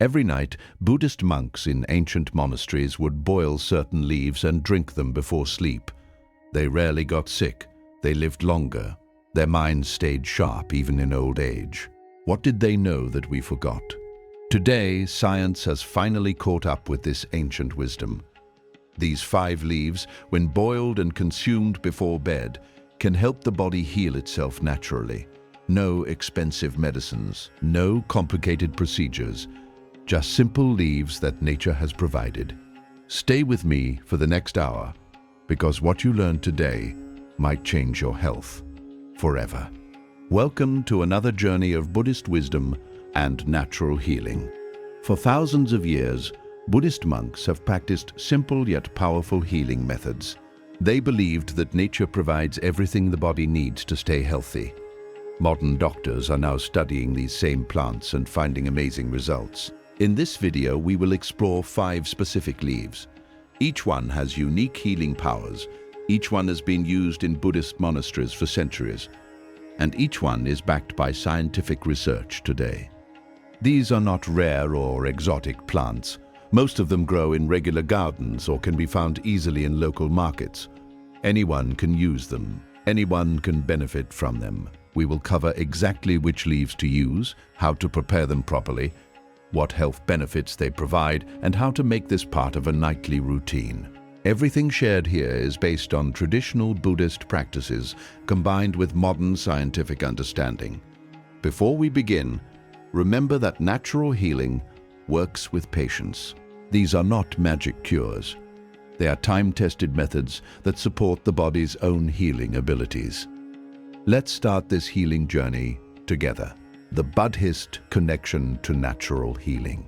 Every night, Buddhist monks in ancient monasteries would boil certain leaves and drink them before sleep. They rarely got sick. They lived longer. Their minds stayed sharp even in old age. What did they know that we forgot? Today, science has finally caught up with this ancient wisdom. These 5 leaves, when boiled and consumed before bed, can help the body heal itself naturally. No expensive medicines, no complicated procedures, just simple leaves that nature has provided. Stay with me for the next hour, because what you learn today might change your health forever. Welcome to another journey of Buddhist wisdom and natural healing. For thousands of years, Buddhist monks have practiced simple yet powerful healing methods. They believed that nature provides everything the body needs to stay healthy. Modern doctors are now studying these same plants and finding amazing results. In this video, we will explore 5 specific leaves. Each one has unique healing powers. Each one has been used in Buddhist monasteries for centuries, and each one is backed by scientific research today. These are not rare or exotic plants. Most of them grow in regular gardens or can be found easily in local markets. Anyone can use them. Anyone can benefit from them. We will cover exactly which leaves to use, how to prepare them properly, what health benefits they provide, and how to make this part of a nightly routine. Everything shared here is based on traditional Buddhist practices combined with modern scientific understanding. Before we begin, remember that natural healing works with patience. These are not magic cures. They are time-tested methods that support the body's own healing abilities. Let's start this healing journey together. The Buddhist connection to natural healing.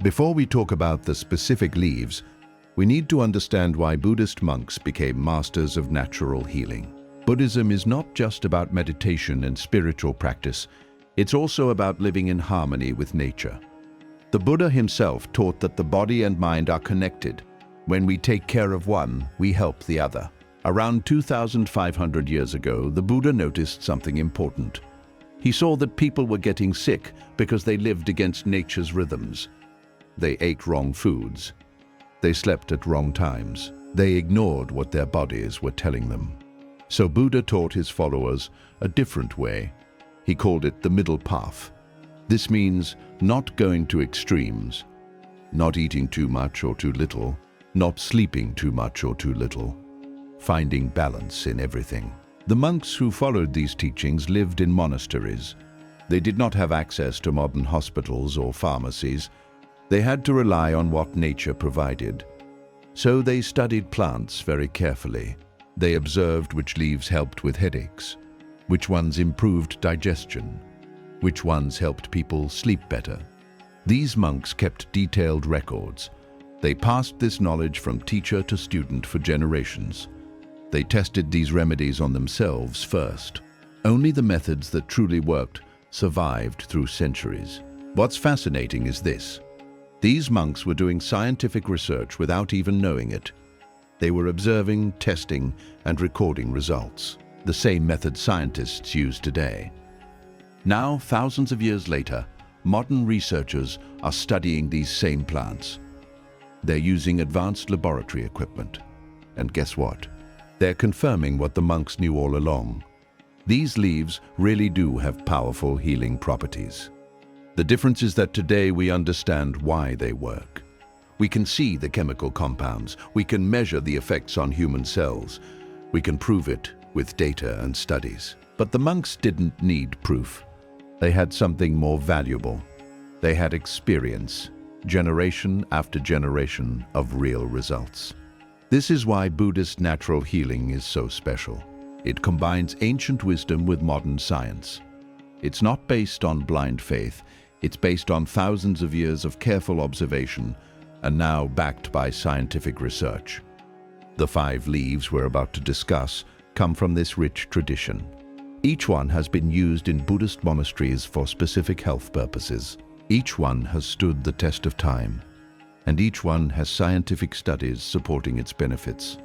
Before we talk about the specific leaves, we need to understand why Buddhist monks became masters of natural healing. Buddhism is not just about meditation and spiritual practice. It's also about living in harmony with nature. The Buddha himself taught that the body and mind are connected. When we take care of one, we help the other. Around 2,500 years ago, the Buddha noticed something important. He saw that people were getting sick because they lived against nature's rhythms. They ate wrong foods. They slept at wrong times. They ignored what their bodies were telling them. So Buddha taught his followers a different way. He called it the middle path. This means not going to extremes, not eating too much or too little, not sleeping too much or too little, finding balance in everything. The monks who followed these teachings lived in monasteries. They did not have access to modern hospitals or pharmacies. They had to rely on what nature provided. So they studied plants very carefully. They observed which leaves helped with headaches, which ones improved digestion, which ones helped people sleep better. These monks kept detailed records. They passed this knowledge from teacher to student for generations. They tested these remedies on themselves first. Only the methods that truly worked survived through centuries. What's fascinating is this. These monks were doing scientific research without even knowing it. They were observing, testing, and recording results, the same method scientists use today. Now, thousands of years later, modern researchers are studying these same plants. They're using advanced laboratory equipment. And guess what? They're confirming what the monks knew all along. These leaves really do have powerful healing properties. The difference is that today we understand why they work. We can see the chemical compounds. We can measure the effects on human cells. We can prove it with data and studies. But the monks didn't need proof. They had something more valuable. They had experience, generation after generation of real results. This is why Buddhist natural healing is so special. It combines ancient wisdom with modern science. It's not based on blind faith. It's based on thousands of years of careful observation and now backed by scientific research. The 5 leaves we're about to discuss come from this rich tradition. Each one has been used in Buddhist monasteries for specific health purposes. Each one has stood the test of time, and each one has scientific studies supporting its benefits.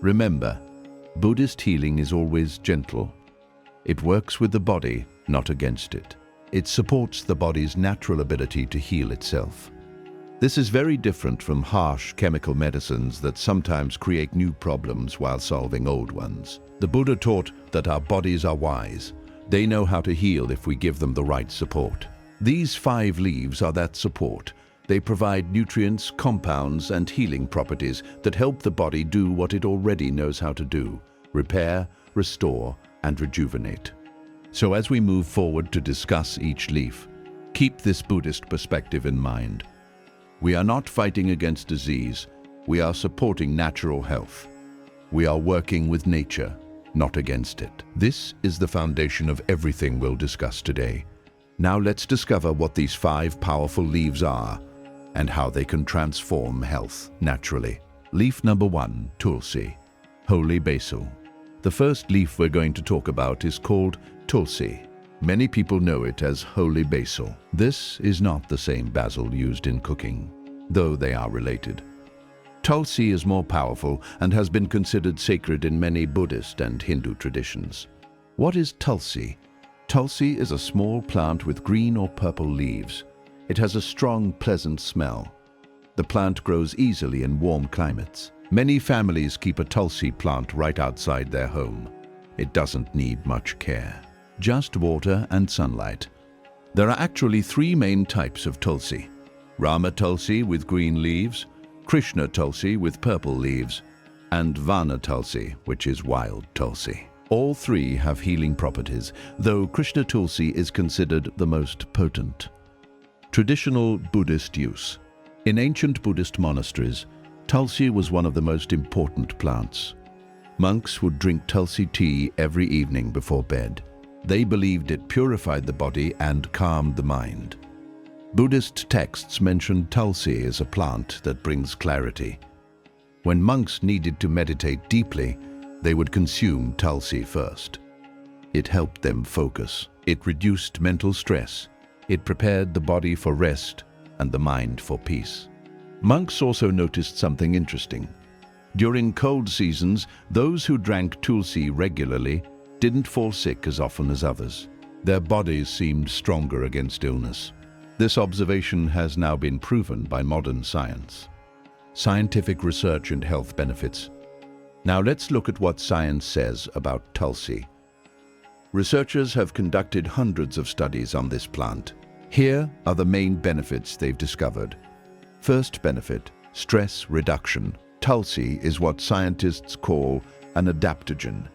Remember, Buddhist healing is always gentle. It works with the body, not against it. It supports the body's natural ability to heal itself. This is very different from harsh chemical medicines that sometimes create new problems while solving old ones. The Buddha taught that our bodies are wise. They know how to heal if we give them the right support. These 5 leaves are that support. They provide nutrients, compounds, and healing properties that help the body do what it already knows how to do: repair, restore, and rejuvenate. So as we move forward to discuss each leaf, keep this Buddhist perspective in mind. We are not fighting against disease. We are supporting natural health. We are working with nature, not against it. This is the foundation of everything we'll discuss today. Now let's discover what these 5 powerful leaves are and how they can transform health naturally. Leaf number 1, Tulsi, holy basil. The first leaf we're going to talk about is called Tulsi. Many people know it as holy basil. This is not the same basil used in cooking, though they are related. Tulsi is more powerful and has been considered sacred in many Buddhist and Hindu traditions. What is Tulsi? Tulsi is a small plant with green or purple leaves. It has a strong, pleasant smell. The plant grows easily in warm climates. Many families keep a Tulsi plant right outside their home. It doesn't need much care, just water and sunlight. There are actually 3 main types of Tulsi: Rama Tulsi with green leaves, Krishna Tulsi with purple leaves, and Vana Tulsi, which is wild Tulsi. All 3 have healing properties, though Krishna Tulsi is considered the most potent. Traditional Buddhist use. In ancient Buddhist monasteries, Tulsi was one of the most important plants. Monks would drink Tulsi tea every evening before bed. They believed it purified the body and calmed the mind. Buddhist texts mention Tulsi as a plant that brings clarity. When monks needed to meditate deeply, they would consume Tulsi first. It helped them focus. It reduced mental stress. It prepared the body for rest and the mind for peace. Monks also noticed something interesting. During cold seasons, those who drank Tulsi regularly didn't fall sick as often as others. Their bodies seemed stronger against illness. This observation has now been proven by modern science. Scientific research and health benefits. Now let's look at what science says about Tulsi. Researchers have conducted hundreds of studies on this plant. Here are the main benefits they've discovered. First benefit, stress reduction. Tulsi is what scientists call an adaptogen.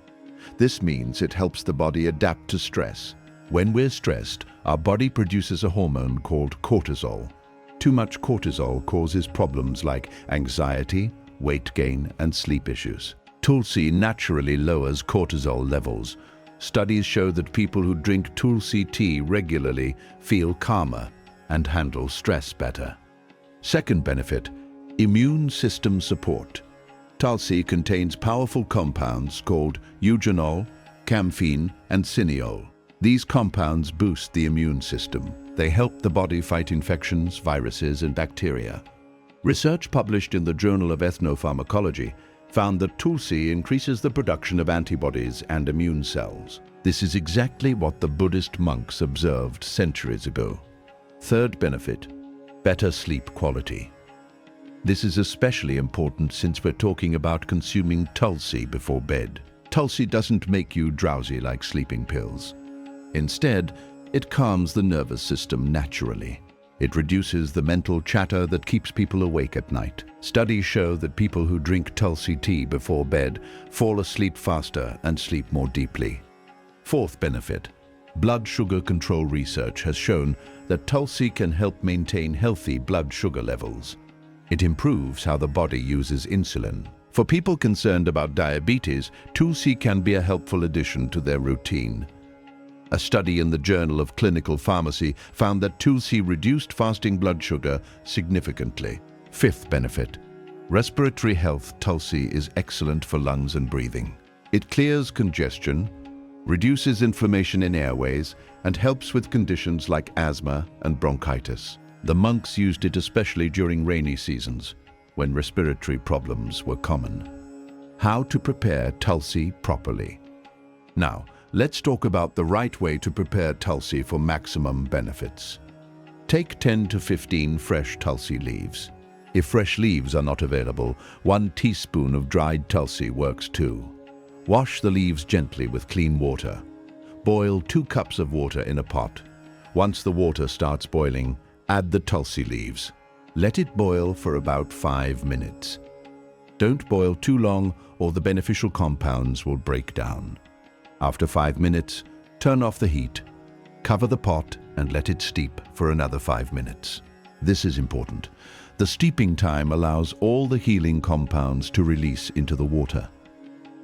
This means it helps the body adapt to stress. When we're stressed, our body produces a hormone called cortisol. Too much cortisol causes problems like anxiety, weight gain, and sleep issues. Tulsi naturally lowers cortisol levels. Studies show that people who drink Tulsi tea regularly feel calmer and handle stress better. Second benefit, immune system support. Tulsi contains powerful compounds called eugenol, camphene, and cineol. These compounds boost the immune system. They help the body fight infections, viruses, and bacteria. Research published in the Journal of Ethnopharmacology found that Tulsi increases the production of antibodies and immune cells. This is exactly what the Buddhist monks observed centuries ago. Third benefit, better sleep quality. This is especially important since we're talking about consuming Tulsi before bed. Tulsi doesn't make you drowsy like sleeping pills. Instead, it calms the nervous system naturally. It reduces the mental chatter that keeps people awake at night. Studies show that people who drink Tulsi tea before bed fall asleep faster and sleep more deeply. Fourth benefit, blood sugar control research has shown that Tulsi can help maintain healthy blood sugar levels. It improves how the body uses insulin. For people concerned about diabetes, Tulsi can be a helpful addition to their routine. A study in the Journal of Clinical Pharmacy found that Tulsi reduced fasting blood sugar significantly. Fifth benefit, respiratory health. Tulsi is excellent for lungs and breathing. It clears congestion, reduces inflammation in airways, and helps with conditions like asthma and bronchitis. The monks used it especially during rainy seasons, when respiratory problems were common. How to prepare Tulsi properly. Now, Let's talk about the right way to prepare tulsi for maximum benefits. Take 10 to 15 fresh tulsi leaves. If fresh leaves are not available, 1 teaspoon of dried tulsi works too. Wash the leaves gently with clean water. Boil 2 cups of water in a pot. Once the water starts boiling, add the tulsi leaves. Let it boil for about 5 minutes. Don't boil too long or the beneficial compounds will break down. After 5 minutes, turn off the heat. Cover the pot and let it steep for another 5 minutes. This is important. The steeping time allows all the healing compounds to release into the water.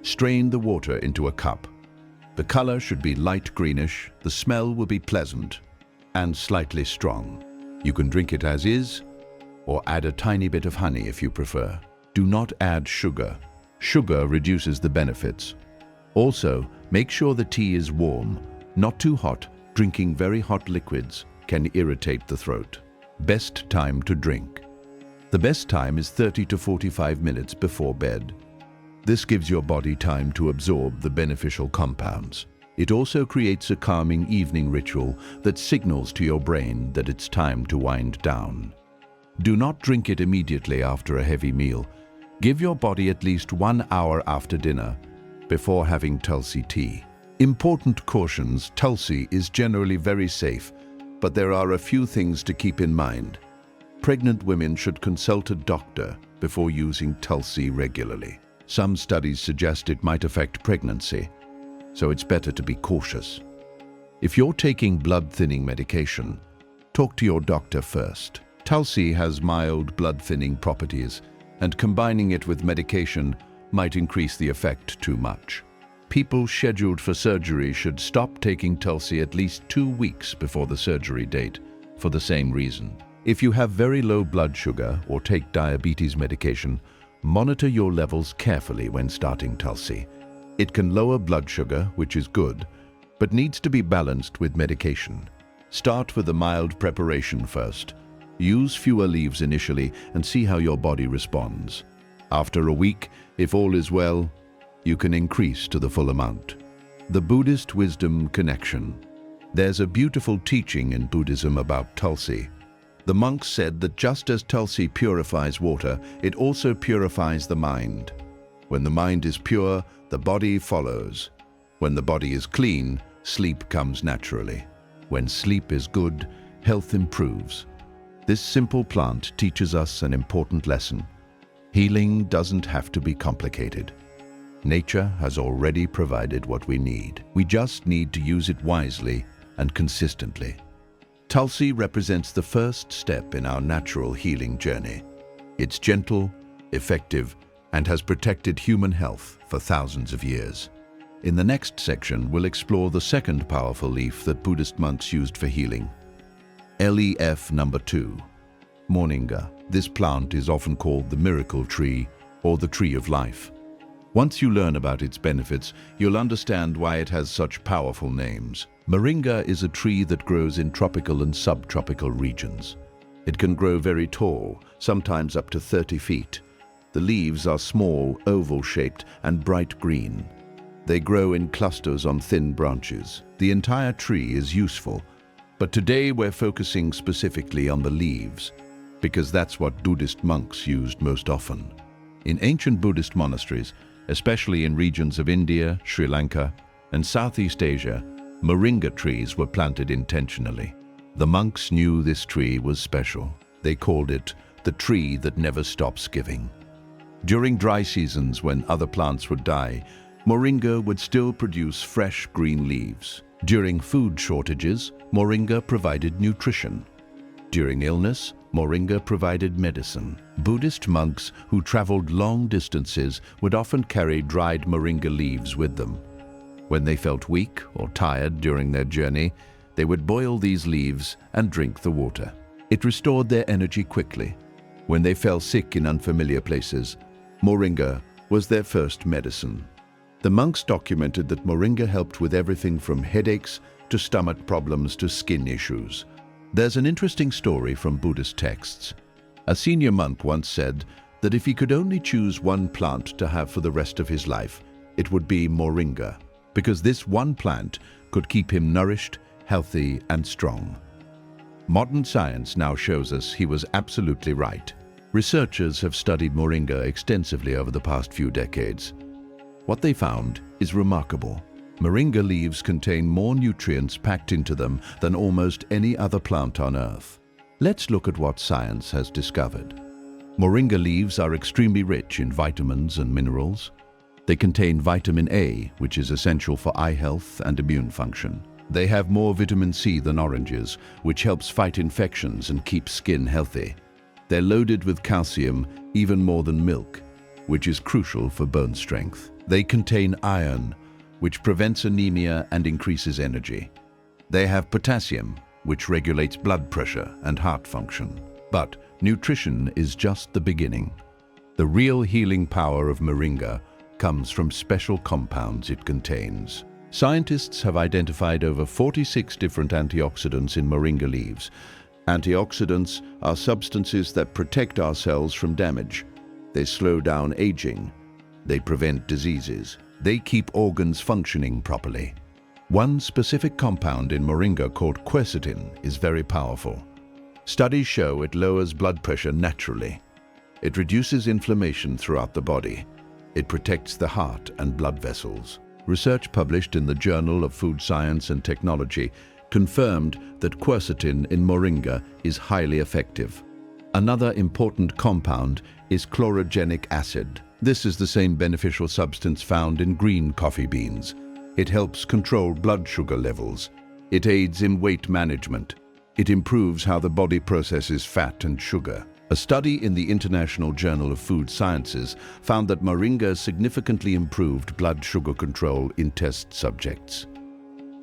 Strain the water into a cup. The color should be light greenish, the smell will be pleasant and slightly strong. You can drink it as is or add a tiny bit of honey if you prefer. Do not add sugar. Sugar reduces the benefits. Also, make sure the tea is warm, not too hot. Drinking very hot liquids can irritate the throat. Best time to drink. The best time is 30 to 45 minutes before bed. This gives your body time to absorb the beneficial compounds. It also creates a calming evening ritual that signals to your brain that it's time to wind down. Do not drink it immediately after a heavy meal. Give your body at least 1 hour after dinner before having tulsi tea. Important cautions: tulsi is generally very safe, but there are a few things to keep in mind. Pregnant women should consult a doctor before using tulsi regularly. Some studies suggest it might affect pregnancy, so it's better to be cautious. If you're taking blood-thinning medication, talk to your doctor first. Tulsi has mild blood-thinning properties, and combining it with medication might increase the effect too much. People scheduled for surgery should stop taking tulsi at least 2 weeks before the surgery date for the same reason. If you have very low blood sugar or take diabetes medication, monitor your levels carefully when starting tulsi. It can lower blood sugar, which is good, but needs to be balanced with medication. Start with a mild preparation first. Use fewer leaves initially and see how your body responds. After a week, if all is well, you can increase to the full amount. The Buddhist wisdom connection. There's a beautiful teaching in Buddhism about tulsi. The monks said that just as tulsi purifies water, it also purifies the mind. When the mind is pure, the body follows. When the body is clean, sleep comes naturally. When sleep is good, health improves. This simple plant teaches us an important lesson. Healing doesn't have to be complicated. Nature has already provided what we need. We just need to use it wisely and consistently. Tulsi represents the first step in our natural healing journey. It's gentle, effective, and has protected human health for thousands of years. In the next section, we'll explore the second powerful leaf that Buddhist monks used for healing. Leaf number 2, Moringa. This plant is often called the miracle tree or the tree of life. Once you learn about its benefits, you'll understand why it has such powerful names. Moringa is a tree that grows in tropical and subtropical regions. It can grow very tall, sometimes up to 30 feet. The leaves are small, oval-shaped, and bright green. They grow in clusters on thin branches. The entire tree is useful, but today we're focusing specifically on the leaves, because that's what Buddhist monks used most often. In ancient Buddhist monasteries, especially in regions of India, Sri Lanka, and Southeast Asia, moringa trees were planted intentionally. The monks knew this tree was special. They called it the tree that never stops giving. During dry seasons, when other plants would die, moringa would still produce fresh green leaves. During food shortages, moringa provided nutrition. During illness, moringa provided medicine. Buddhist monks who traveled long distances would often carry dried moringa leaves with them. When they felt weak or tired during their journey, they would boil these leaves and drink the water. It restored their energy quickly. When they fell sick in unfamiliar places, moringa was their first medicine. The monks documented that moringa helped with everything from headaches to stomach problems to skin issues. There's an interesting story from Buddhist texts. A senior monk once said that if he could only choose one plant to have for the rest of his life, it would be moringa, because this one plant could keep him nourished, healthy, and strong. Modern science now shows us he was absolutely right. Researchers have studied moringa extensively over the past few decades. What they found is remarkable. Moringa leaves contain more nutrients packed into them than almost any other plant on Earth. Let's look at what science has discovered. Moringa leaves are extremely rich in vitamins and minerals. They contain vitamin A, which is essential for eye health and immune function. They have more vitamin C than oranges, which helps fight infections and keep skin healthy. They're loaded with calcium, even more than milk, which is crucial for bone strength. They contain iron, which prevents anemia and increases energy. They have potassium, which regulates blood pressure and heart function. But nutrition is just the beginning. The real healing power of moringa comes from special compounds it contains. Scientists have identified over 46 different antioxidants in moringa leaves. Antioxidants are substances that protect our cells from damage. They slow down aging. They prevent diseases. They keep organs functioning properly. One specific compound in moringa called quercetin is very powerful. Studies show it lowers blood pressure naturally. It reduces inflammation throughout the body. It protects the heart and blood vessels. Research published in the Journal of Food Science and Technology confirmed that quercetin in moringa is highly effective. Another important compound is chlorogenic acid. This is the same beneficial substance found in green coffee beans. It helps control blood sugar levels. It aids in weight management. It improves how the body processes fat and sugar. A study in the International Journal of Food Sciences found that moringa significantly improved blood sugar control in test subjects.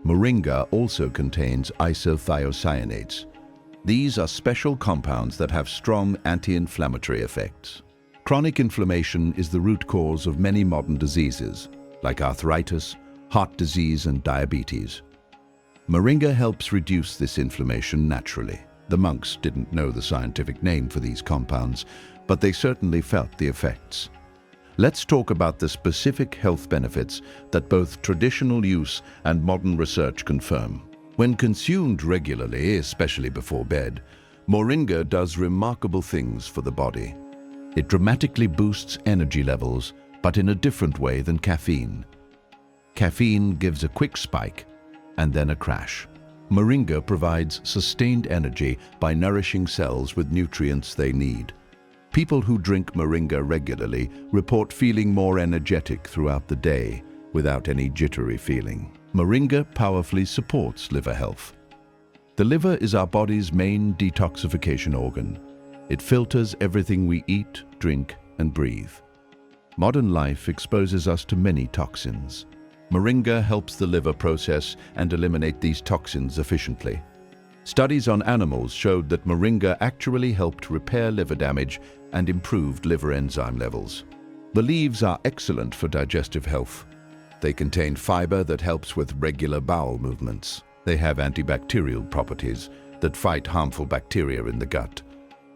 Moringa also contains isothiocyanates. These are special compounds that have strong anti-inflammatory effects. Chronic inflammation is the root cause of many modern diseases, like arthritis, heart disease, and diabetes. Moringa helps reduce this inflammation naturally. The monks didn't know the scientific name for these compounds, but they certainly felt the effects. Let's talk about the specific health benefits that both traditional use and modern research confirm. When consumed regularly, especially before bed, moringa does remarkable things for the body. It dramatically boosts energy levels, but in a different way than caffeine. Caffeine gives a quick spike and then a crash. Moringa provides sustained energy by nourishing cells with nutrients they need. People who drink moringa regularly report feeling more energetic throughout the day without any jittery feeling. Moringa powerfully supports liver health. The liver is our body's main detoxification organ. It filters everything we eat, drink, and breathe. Modern life exposes us to many toxins. Moringa helps the liver process and eliminate these toxins efficiently. Studies on animals showed that moringa actually helped repair liver damage and improved liver enzyme levels. The leaves are excellent for digestive health. They contain fiber that helps with regular bowel movements. They have antibacterial properties that fight harmful bacteria in the gut.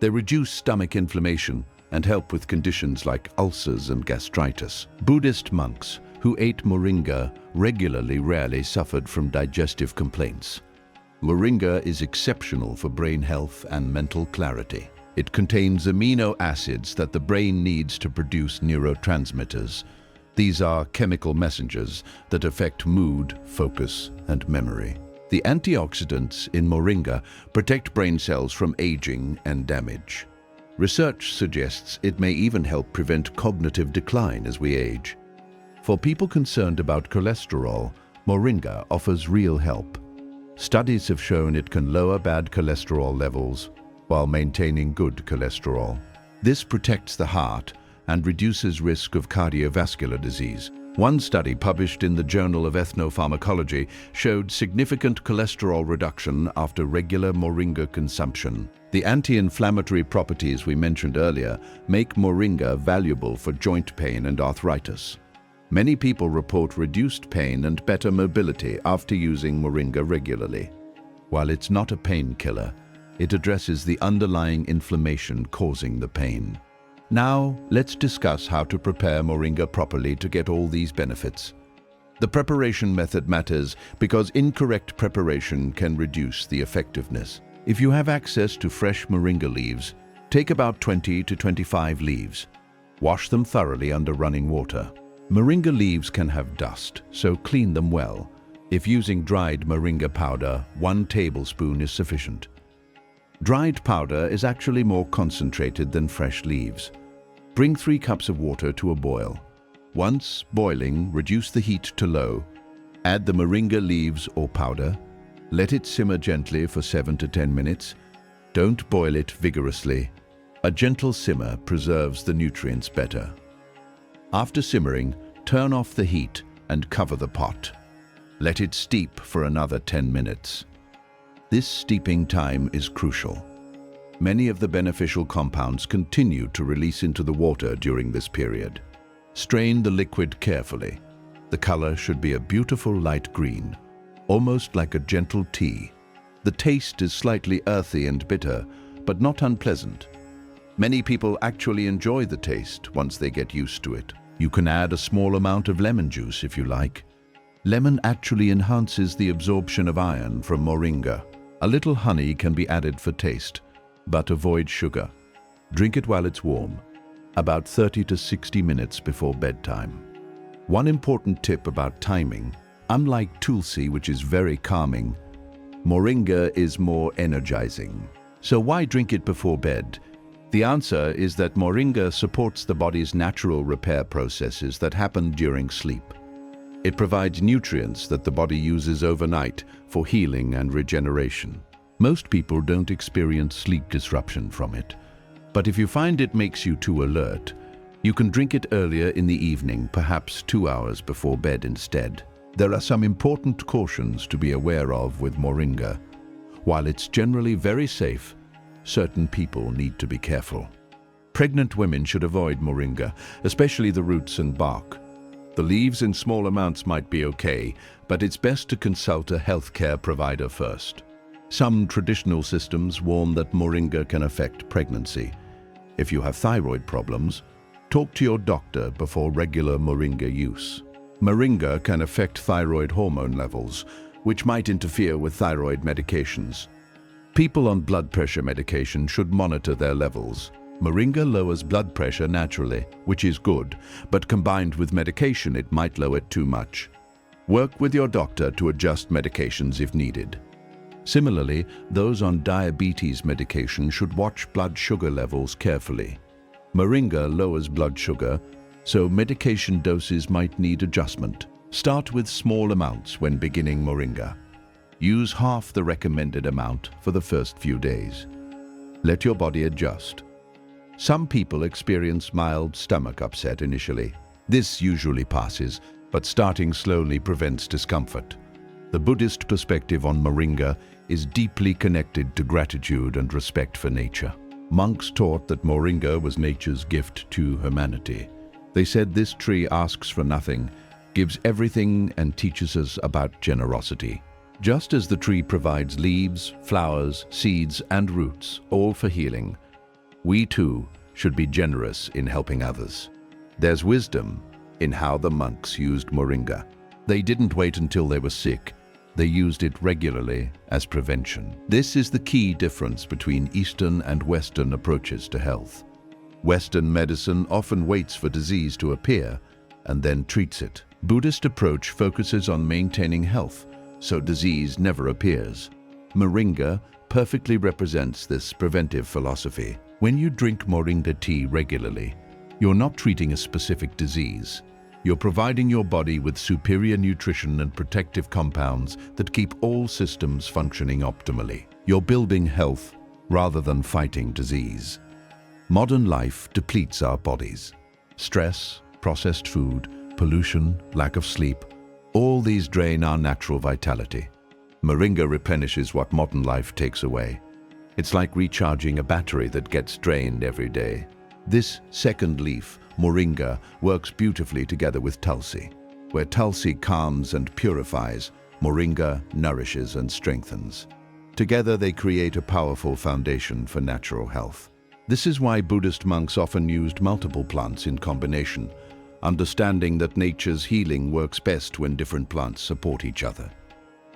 They reduce stomach inflammation and help with conditions like ulcers and gastritis. Buddhist monks who ate moringa regularly rarely suffered from digestive complaints. Moringa is exceptional for brain health and mental clarity. It contains amino acids that the brain needs to produce neurotransmitters. These are chemical messengers that affect mood, focus, and memory. The antioxidants in moringa protect brain cells from aging and damage. Research suggests it may even help prevent cognitive decline as we age. For people concerned about cholesterol, moringa offers real help. Studies have shown it can lower bad cholesterol levels while maintaining good cholesterol. This protects the heart and reduces risk of cardiovascular disease. One study published in the Journal of Ethnopharmacology showed significant cholesterol reduction after regular moringa consumption. The anti-inflammatory properties we mentioned earlier make moringa valuable for joint pain and arthritis. Many people report reduced pain and better mobility after using moringa regularly. While it's not a painkiller, it addresses the underlying inflammation causing the pain. Now, let's discuss how to prepare moringa properly to get all these benefits. The preparation method matters because incorrect preparation can reduce the effectiveness. If you have access to fresh moringa leaves, take about 20 to 25 leaves. Wash them thoroughly under running water. Moringa leaves can have dust, so clean them well. If using dried moringa powder, 1 tablespoon is sufficient. Dried powder is actually more concentrated than fresh leaves. Bring 3 cups of water to a boil. Once boiling, reduce the heat to low. Add the moringa leaves or powder. Let it simmer gently for 7 to 10 minutes. Don't boil it vigorously. A gentle simmer preserves the nutrients better. After simmering, turn off the heat and cover the pot. Let it steep for another 10 minutes. This steeping time is crucial. Many of the beneficial compounds continue to release into the water during this period. Strain the liquid carefully. The color should be a beautiful light green, almost like a gentle tea. The taste is slightly earthy and bitter, but not unpleasant. Many people actually enjoy the taste once they get used to it. You can add a small amount of lemon juice if you like. Lemon actually enhances the absorption of iron from moringa. A little honey can be added for taste, but avoid sugar. Drink it while it's warm, about 30 to 60 minutes before bedtime. One important tip about timing: unlike tulsi, which is very calming, moringa is more energizing. So why drink it before bed? The answer is that moringa supports the body's natural repair processes that happen during sleep. It provides nutrients that the body uses overnight for healing and regeneration. Most people don't experience sleep disruption from it, but if you find it makes you too alert, you can drink it earlier in the evening, perhaps 2 hours before bed instead. There are some important cautions to be aware of with moringa. While it's generally very safe, certain people need to be careful. Pregnant women should avoid moringa, especially the roots and bark. The leaves in small amounts might be okay, but it's best to consult a healthcare provider first. Some traditional systems warn that moringa can affect pregnancy. If you have thyroid problems, talk to your doctor before regular moringa use. Moringa can affect thyroid hormone levels, which might interfere with thyroid medications. People on blood pressure medication should monitor their levels. Moringa lowers blood pressure naturally, which is good, but combined with medication, it might lower it too much. Work with your doctor to adjust medications if needed. Similarly, those on diabetes medication should watch blood sugar levels carefully. Moringa lowers blood sugar, so medication doses might need adjustment. Start with small amounts when beginning moringa. Use half the recommended amount for the first few days. Let your body adjust. Some people experience mild stomach upset initially. This usually passes, but starting slowly prevents discomfort. The Buddhist perspective on moringa is deeply connected to gratitude and respect for nature. Monks taught that moringa was nature's gift to humanity. They said this tree asks for nothing, gives everything, and teaches us about generosity. Just as the tree provides leaves, flowers, seeds, and roots, all for healing, we too should be generous in helping others. There's wisdom in how the monks used moringa. They didn't wait until they were sick. They used it regularly as prevention. This is the key difference between Eastern and Western approaches to health. Western medicine often waits for disease to appear and then treats it. Buddhist approach focuses on maintaining health, so disease never appears. Moringa perfectly represents this preventive philosophy. When you drink moringa tea regularly, you're not treating a specific disease. You're providing your body with superior nutrition and protective compounds that keep all systems functioning optimally. You're building health rather than fighting disease. Modern life depletes our bodies. Stress, processed food, pollution, lack of sleep, all these drain our natural vitality. Moringa replenishes what modern life takes away. It's like recharging a battery that gets drained every day. This second leaf, moringa, works beautifully together with tulsi. Where tulsi calms and purifies, moringa nourishes and strengthens. Together they create a powerful foundation for natural health. This is why Buddhist monks often used multiple plants in combination. understanding that nature's healing works best when different plants support each other.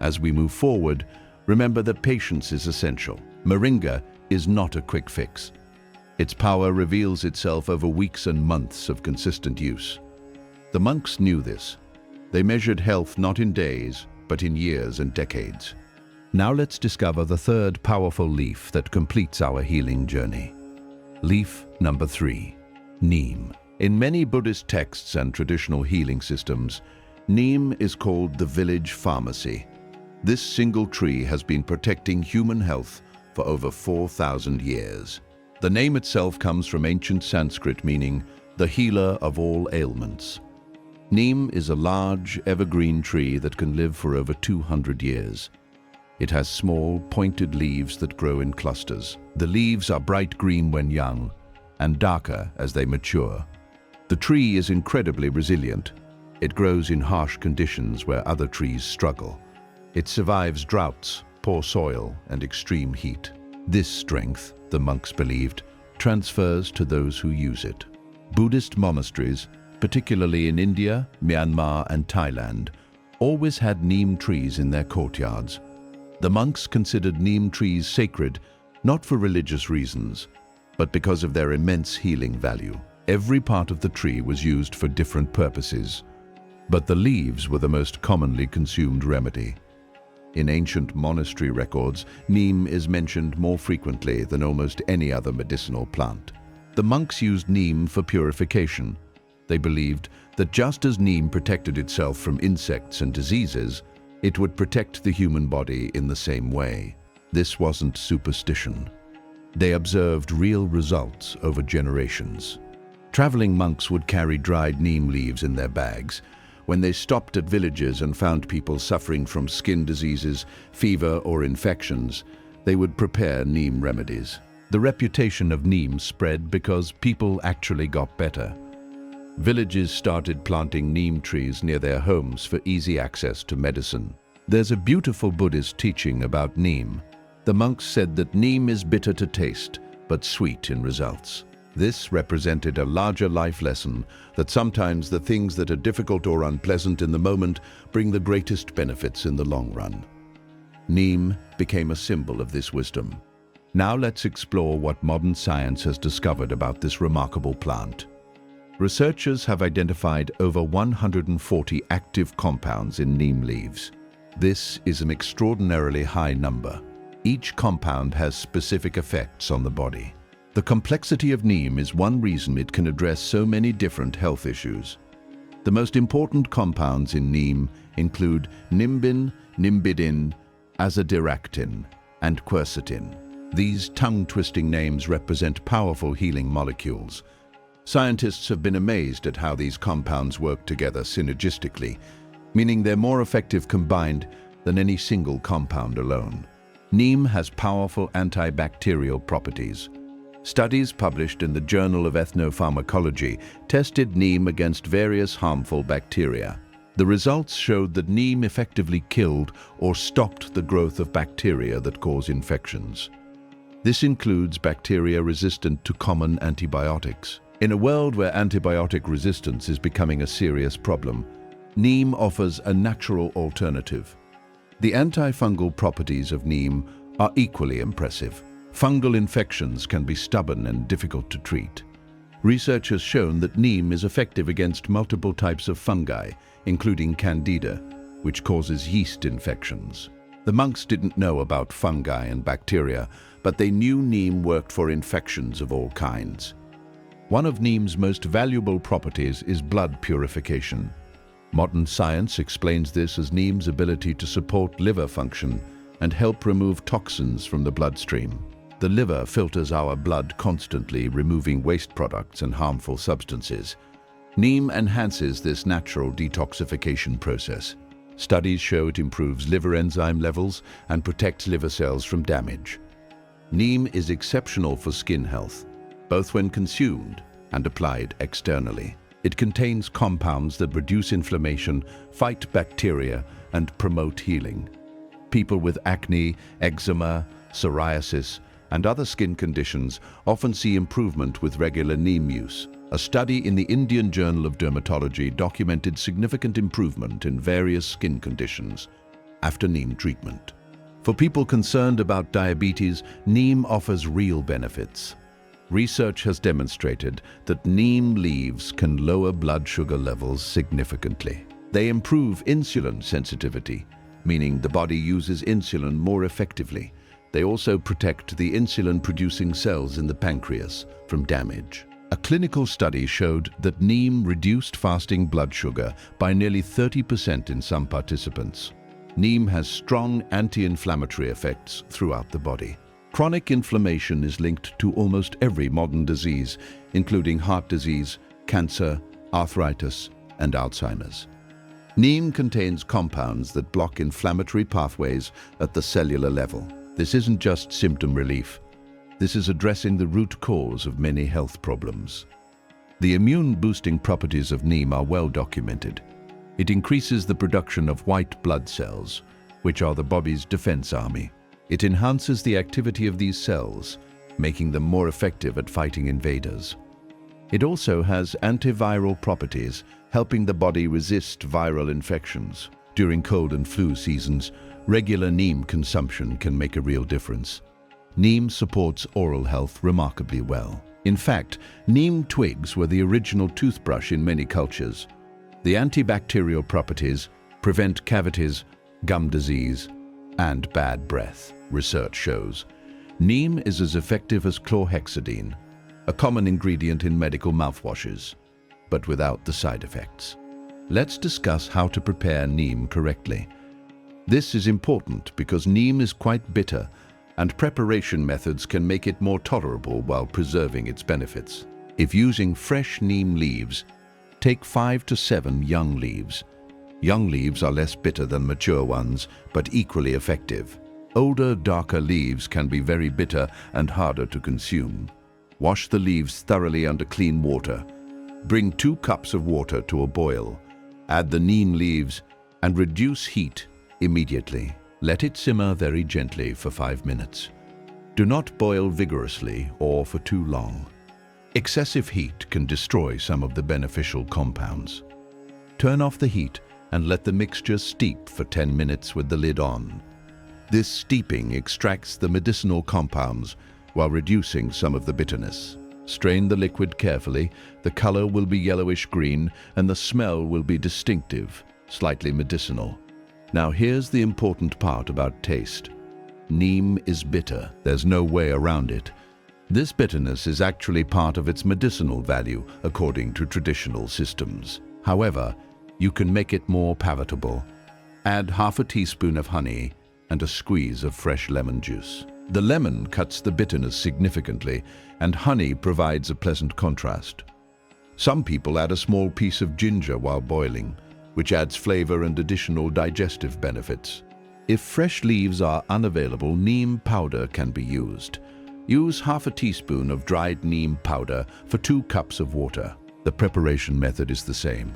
As we move forward, remember that patience is essential. Moringa is not a quick fix. Its power reveals itself over weeks and months of consistent use. The monks knew this. They measured health not in days, but in years and decades. Now let's discover the third powerful leaf that completes our healing journey. Leaf number 3, neem. In many Buddhist texts and traditional healing systems, neem is called the village pharmacy. This single tree has been protecting human health for over 4,000 years. The name itself comes from ancient Sanskrit meaning the healer of all ailments. Neem is a large, evergreen tree that can live for over 200 years. It has small, pointed leaves that grow in clusters. The leaves are bright green when young and darker as they mature. The tree is incredibly resilient. It grows in harsh conditions where other trees struggle. It survives droughts, poor soil, and extreme heat. This strength, the monks believed, transfers to those who use it. Buddhist monasteries, particularly in India, Myanmar, and Thailand, always had neem trees in their courtyards. The monks considered neem trees sacred, not for religious reasons, but because of their immense healing value. Every part of the tree was used for different purposes, but the leaves were the most commonly consumed remedy. In ancient monastery records, neem is mentioned more frequently than almost any other medicinal plant. The monks used neem for purification. They believed that just as neem protected itself from insects and diseases, it would protect the human body in the same way. This wasn't superstition. They observed real results over generations. Traveling monks would carry dried neem leaves in their bags. When they stopped at villages and found people suffering from skin diseases, fever, or infections, they would prepare neem remedies. The reputation of neem spread because people actually got better. Villages started planting neem trees near their homes for easy access to medicine. There's a beautiful Buddhist teaching about neem. The monks said that neem is bitter to taste, but sweet in results. This represented a larger life lesson that sometimes the things that are difficult or unpleasant in the moment bring the greatest benefits in the long run. Neem became a symbol of this wisdom. Now let's explore what modern science has discovered about this remarkable plant. Researchers have identified over 140 active compounds in neem leaves. This is an extraordinarily high number. Each compound has specific effects on the body. The complexity of neem is one reason it can address so many different health issues. The most important compounds in neem include nimbin, nimbidin, azadirachtin, and quercetin. These tongue-twisting names represent powerful healing molecules. Scientists have been amazed at how these compounds work together synergistically, meaning they're more effective combined than any single compound alone. Neem has powerful antibacterial properties. Studies published in the Journal of Ethnopharmacology tested neem against various harmful bacteria. The results showed that neem effectively killed or stopped the growth of bacteria that cause infections. This includes bacteria resistant to common antibiotics. In a world where antibiotic resistance is becoming a serious problem, neem offers a natural alternative. The antifungal properties of neem are equally impressive. Fungal infections can be stubborn and difficult to treat. Research has shown that neem is effective against multiple types of fungi, including candida, which causes yeast infections. The monks didn't know about fungi and bacteria, but they knew neem worked for infections of all kinds. One of neem's most valuable properties is blood purification. Modern science explains this as neem's ability to support liver function and help remove toxins from the bloodstream. The liver filters our blood constantly, removing waste products and harmful substances. Neem enhances this natural detoxification process. Studies show it improves liver enzyme levels and protects liver cells from damage. Neem is exceptional for skin health, both when consumed and applied externally. It contains compounds that reduce inflammation, fight bacteria, and promote healing. People with acne, eczema, psoriasis, and other skin conditions often see improvement with regular neem use. A study in the Indian Journal of Dermatology documented significant improvement in various skin conditions after neem treatment. For people concerned about diabetes, neem offers real benefits. Research has demonstrated that neem leaves can lower blood sugar levels significantly. They improve insulin sensitivity, meaning the body uses insulin more effectively. They also protect the insulin-producing cells in the pancreas from damage. A clinical study showed that neem reduced fasting blood sugar by nearly 30% in some participants. Neem has strong anti-inflammatory effects throughout the body. Chronic inflammation is linked to almost every modern disease, including heart disease, cancer, arthritis, and Alzheimer's. Neem contains compounds that block inflammatory pathways at the cellular level. This isn't just symptom relief. This is addressing the root cause of many health problems. The immune-boosting properties of neem are well documented. It increases the production of white blood cells, which are the body's defense army. It enhances the activity of these cells, making them more effective at fighting invaders. It also has antiviral properties, helping the body resist viral infections. During cold and flu seasons, regular neem consumption can make a real difference. Neem supports oral health remarkably well. In fact, neem twigs were the original toothbrush in many cultures. The antibacterial properties prevent cavities, gum disease, and bad breath, research shows. Neem is as effective as chlorhexidine, a common ingredient in medical mouthwashes, but without the side effects. Let's discuss how to prepare neem correctly. This is important because neem is quite bitter, and preparation methods can make it more tolerable while preserving its benefits. If using fresh neem leaves, take 5 to 7 young leaves. Young leaves are less bitter than mature ones, but equally effective. Older, darker leaves can be very bitter and harder to consume. Wash the leaves thoroughly under clean water. Bring 2 cups of water to a boil. Add the neem leaves and reduce heat immediately. Let it simmer very gently for 5 minutes. Do not boil vigorously or for too long. Excessive heat can destroy some of the beneficial compounds. Turn off the heat and let the mixture steep for 10 minutes with the lid on. This steeping extracts the medicinal compounds while reducing some of the bitterness. Strain the liquid carefully. The color will be yellowish-green and the smell will be distinctive, slightly medicinal. Now here's the important part about taste. Neem is bitter. There's no way around it. This bitterness is actually part of its medicinal value according to traditional systems. However, you can make it more palatable. Add half a teaspoon of honey and a squeeze of fresh lemon juice. The lemon cuts the bitterness significantly, and honey provides a pleasant contrast. Some people add a small piece of ginger while boiling, which adds flavor and additional digestive benefits. If fresh leaves are unavailable, neem powder can be used. Use half a teaspoon of dried neem powder for 2 cups of water. The preparation method is the same.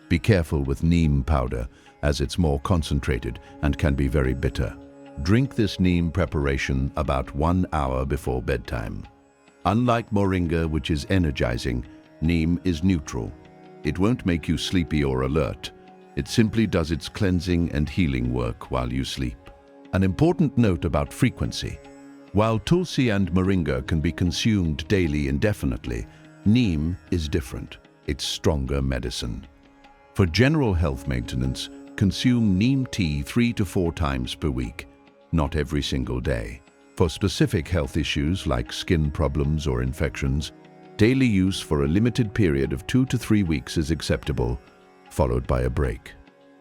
Be careful with neem powder, as it's more concentrated and can be very bitter. Drink this neem preparation about 1 hour before bedtime. Unlike moringa, which is energizing, neem is neutral. It won't make you sleepy or alert. It simply does its cleansing and healing work while you sleep. An important note about frequency. While tulsi and moringa can be consumed daily indefinitely, neem is different. It's stronger medicine. For general health maintenance, consume neem tea 3 to 4 times per week, not every single day. For specific health issues like skin problems or infections, daily use for a limited period of 2 to 3 weeks is acceptable, followed by a break.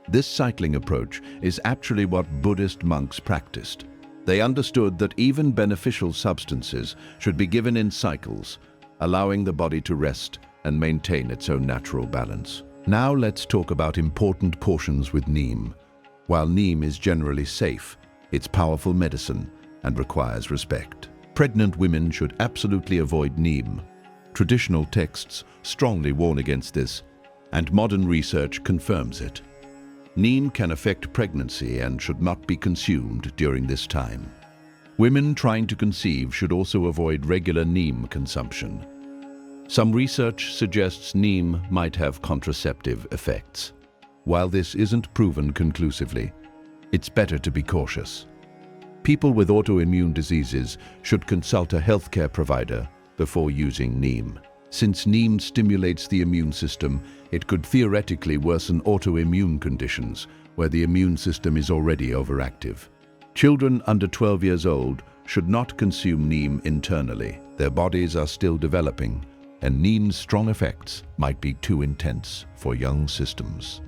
This cycling approach is actually what Buddhist monks practiced. They understood that even beneficial substances should be given in cycles, allowing the body to rest and maintain its own natural balance. Now let's talk about important portions with neem. While neem is generally safe, it's powerful medicine and requires respect. Pregnant women should absolutely avoid neem. Traditional texts strongly warn against this, and modern research confirms it. Neem can affect pregnancy and should not be consumed during this time. Women trying to conceive should also avoid regular neem consumption. Some research suggests neem might have contraceptive effects. While this isn't proven conclusively, it's better to be cautious. People with autoimmune diseases should consult a healthcare provider before using neem. Since neem stimulates the immune system, it could theoretically worsen autoimmune conditions where the immune system is already overactive. Children under 12 years old should not consume neem internally. Their bodies are still developing, and neem's strong effects might be too intense for young systems.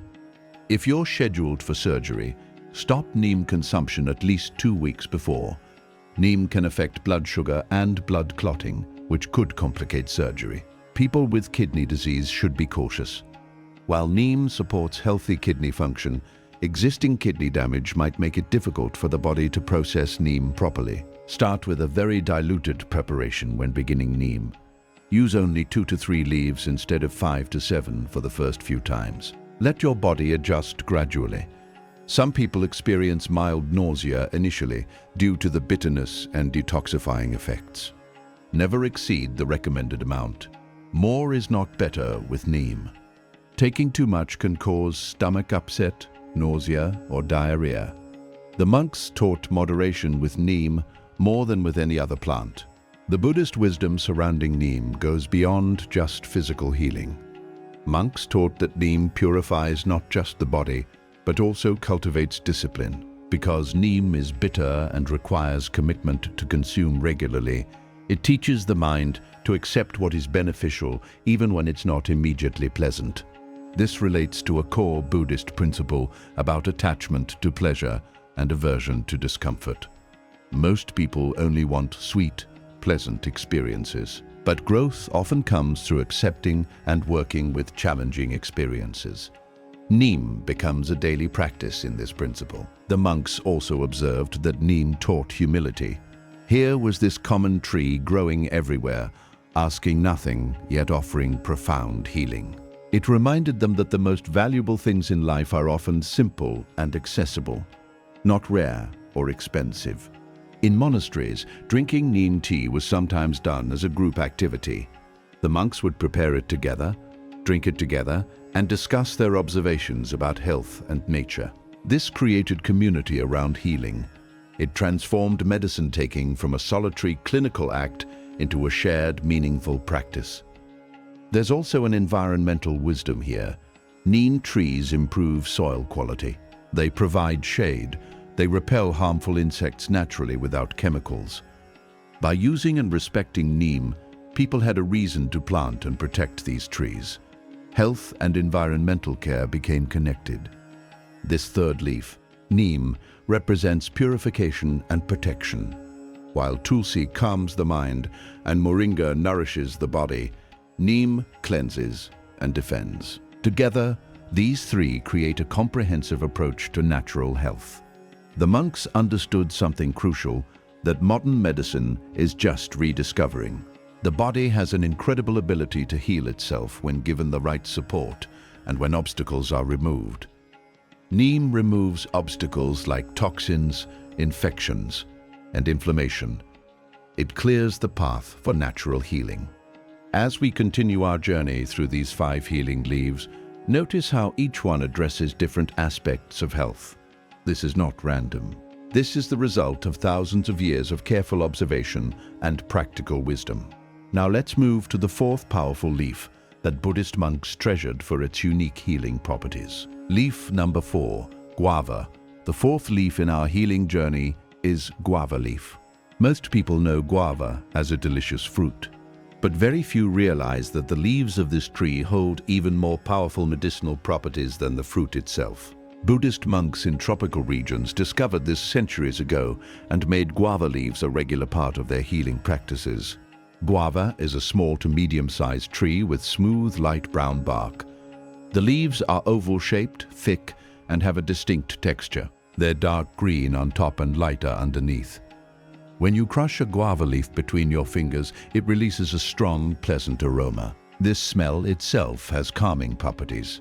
If you're scheduled for surgery, stop neem consumption at least 2 weeks before. Neem can affect blood sugar and blood clotting, which could complicate surgery. People with kidney disease should be cautious. While neem supports healthy kidney function, existing kidney damage might make it difficult for the body to process neem properly. Start with a very diluted preparation when beginning neem. Use only 2 to 3 leaves instead of 5 to 7 for the first few times. Let your body adjust gradually. Some people experience mild nausea initially due to the bitterness and detoxifying effects. Never exceed the recommended amount. More is not better with neem. Taking too much can cause stomach upset, nausea, or diarrhea. The monks taught moderation with neem more than with any other plant. The Buddhist wisdom surrounding neem goes beyond just physical healing. Monks taught that neem purifies not just the body, but also cultivates discipline. Because neem is bitter and requires commitment to consume regularly, it teaches the mind to accept what is beneficial even when it's not immediately pleasant. This relates to a core Buddhist principle about attachment to pleasure and aversion to discomfort. Most people only want sweet, pleasant experiences, but growth often comes through accepting and working with challenging experiences. Neem becomes a daily practice in this principle. The monks also observed that neem taught humility. Here was this common tree growing everywhere, asking nothing, yet offering profound healing. It reminded them that the most valuable things in life are often simple and accessible, not rare or expensive. In monasteries, drinking neem tea was sometimes done as a group activity. The monks would prepare it together, drink it together, and discuss their observations about health and nature. This created community around healing. It transformed medicine taking from a solitary clinical act into a shared, meaningful practice. There's also an environmental wisdom here. Neem trees improve soil quality. They provide shade. They repel harmful insects naturally without chemicals. By using and respecting neem, people had a reason to plant and protect these trees. Health and environmental care became connected. This third leaf, neem, represents purification and protection. While tulsi calms the mind and moringa nourishes the body, neem cleanses and defends. Together, these three create a comprehensive approach to natural health. The monks understood something crucial that modern medicine is just rediscovering. The body has an incredible ability to heal itself when given the right support and when obstacles are removed. Neem removes obstacles like toxins, infections, and inflammation. It clears the path for natural healing. As we continue our journey through these 5 healing leaves, notice how each one addresses different aspects of health. This is not random. This is the result of thousands of years of careful observation and practical wisdom. Now let's move to the 4th powerful leaf that Buddhist monks treasured for its unique healing properties. Leaf number 4, guava. The 4th leaf in our healing journey is guava leaf. Most people know guava as a delicious fruit, but very few realize that the leaves of this tree hold even more powerful medicinal properties than the fruit itself. Buddhist monks in tropical regions discovered this centuries ago and made guava leaves a regular part of their healing practices. Guava is a small to medium-sized tree with smooth, light brown bark. The leaves are oval-shaped, thick, and have a distinct texture. They're dark green on top and lighter underneath. When you crush a guava leaf between your fingers, it releases a strong, pleasant aroma. This smell itself has calming properties.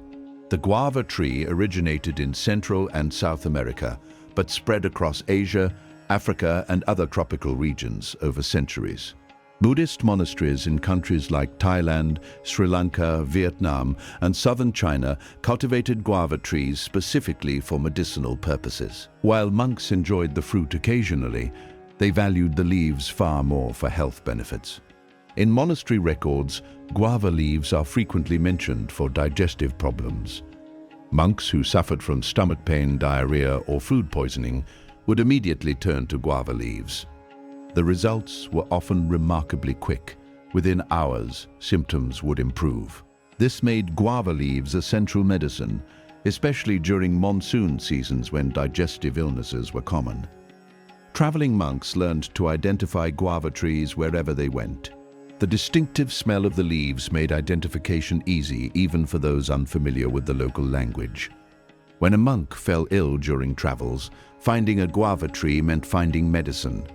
The guava tree originated in Central and South America, but spread across Asia, Africa, and other tropical regions over centuries. Buddhist monasteries in countries like Thailand, Sri Lanka, Vietnam, and southern China cultivated guava trees specifically for medicinal purposes. While monks enjoyed the fruit occasionally, they valued the leaves far more for health benefits. In monastery records, guava leaves are frequently mentioned for digestive problems. Monks who suffered from stomach pain, diarrhea, or food poisoning would immediately turn to guava leaves. The results were often remarkably quick. Within hours, symptoms would improve. This made guava leaves a central medicine, especially during monsoon seasons when digestive illnesses were common. Traveling monks learned to identify guava trees wherever they went. The distinctive smell of the leaves made identification easy even for those unfamiliar with the local language. When a monk fell ill during travels, finding a guava tree meant finding medicine.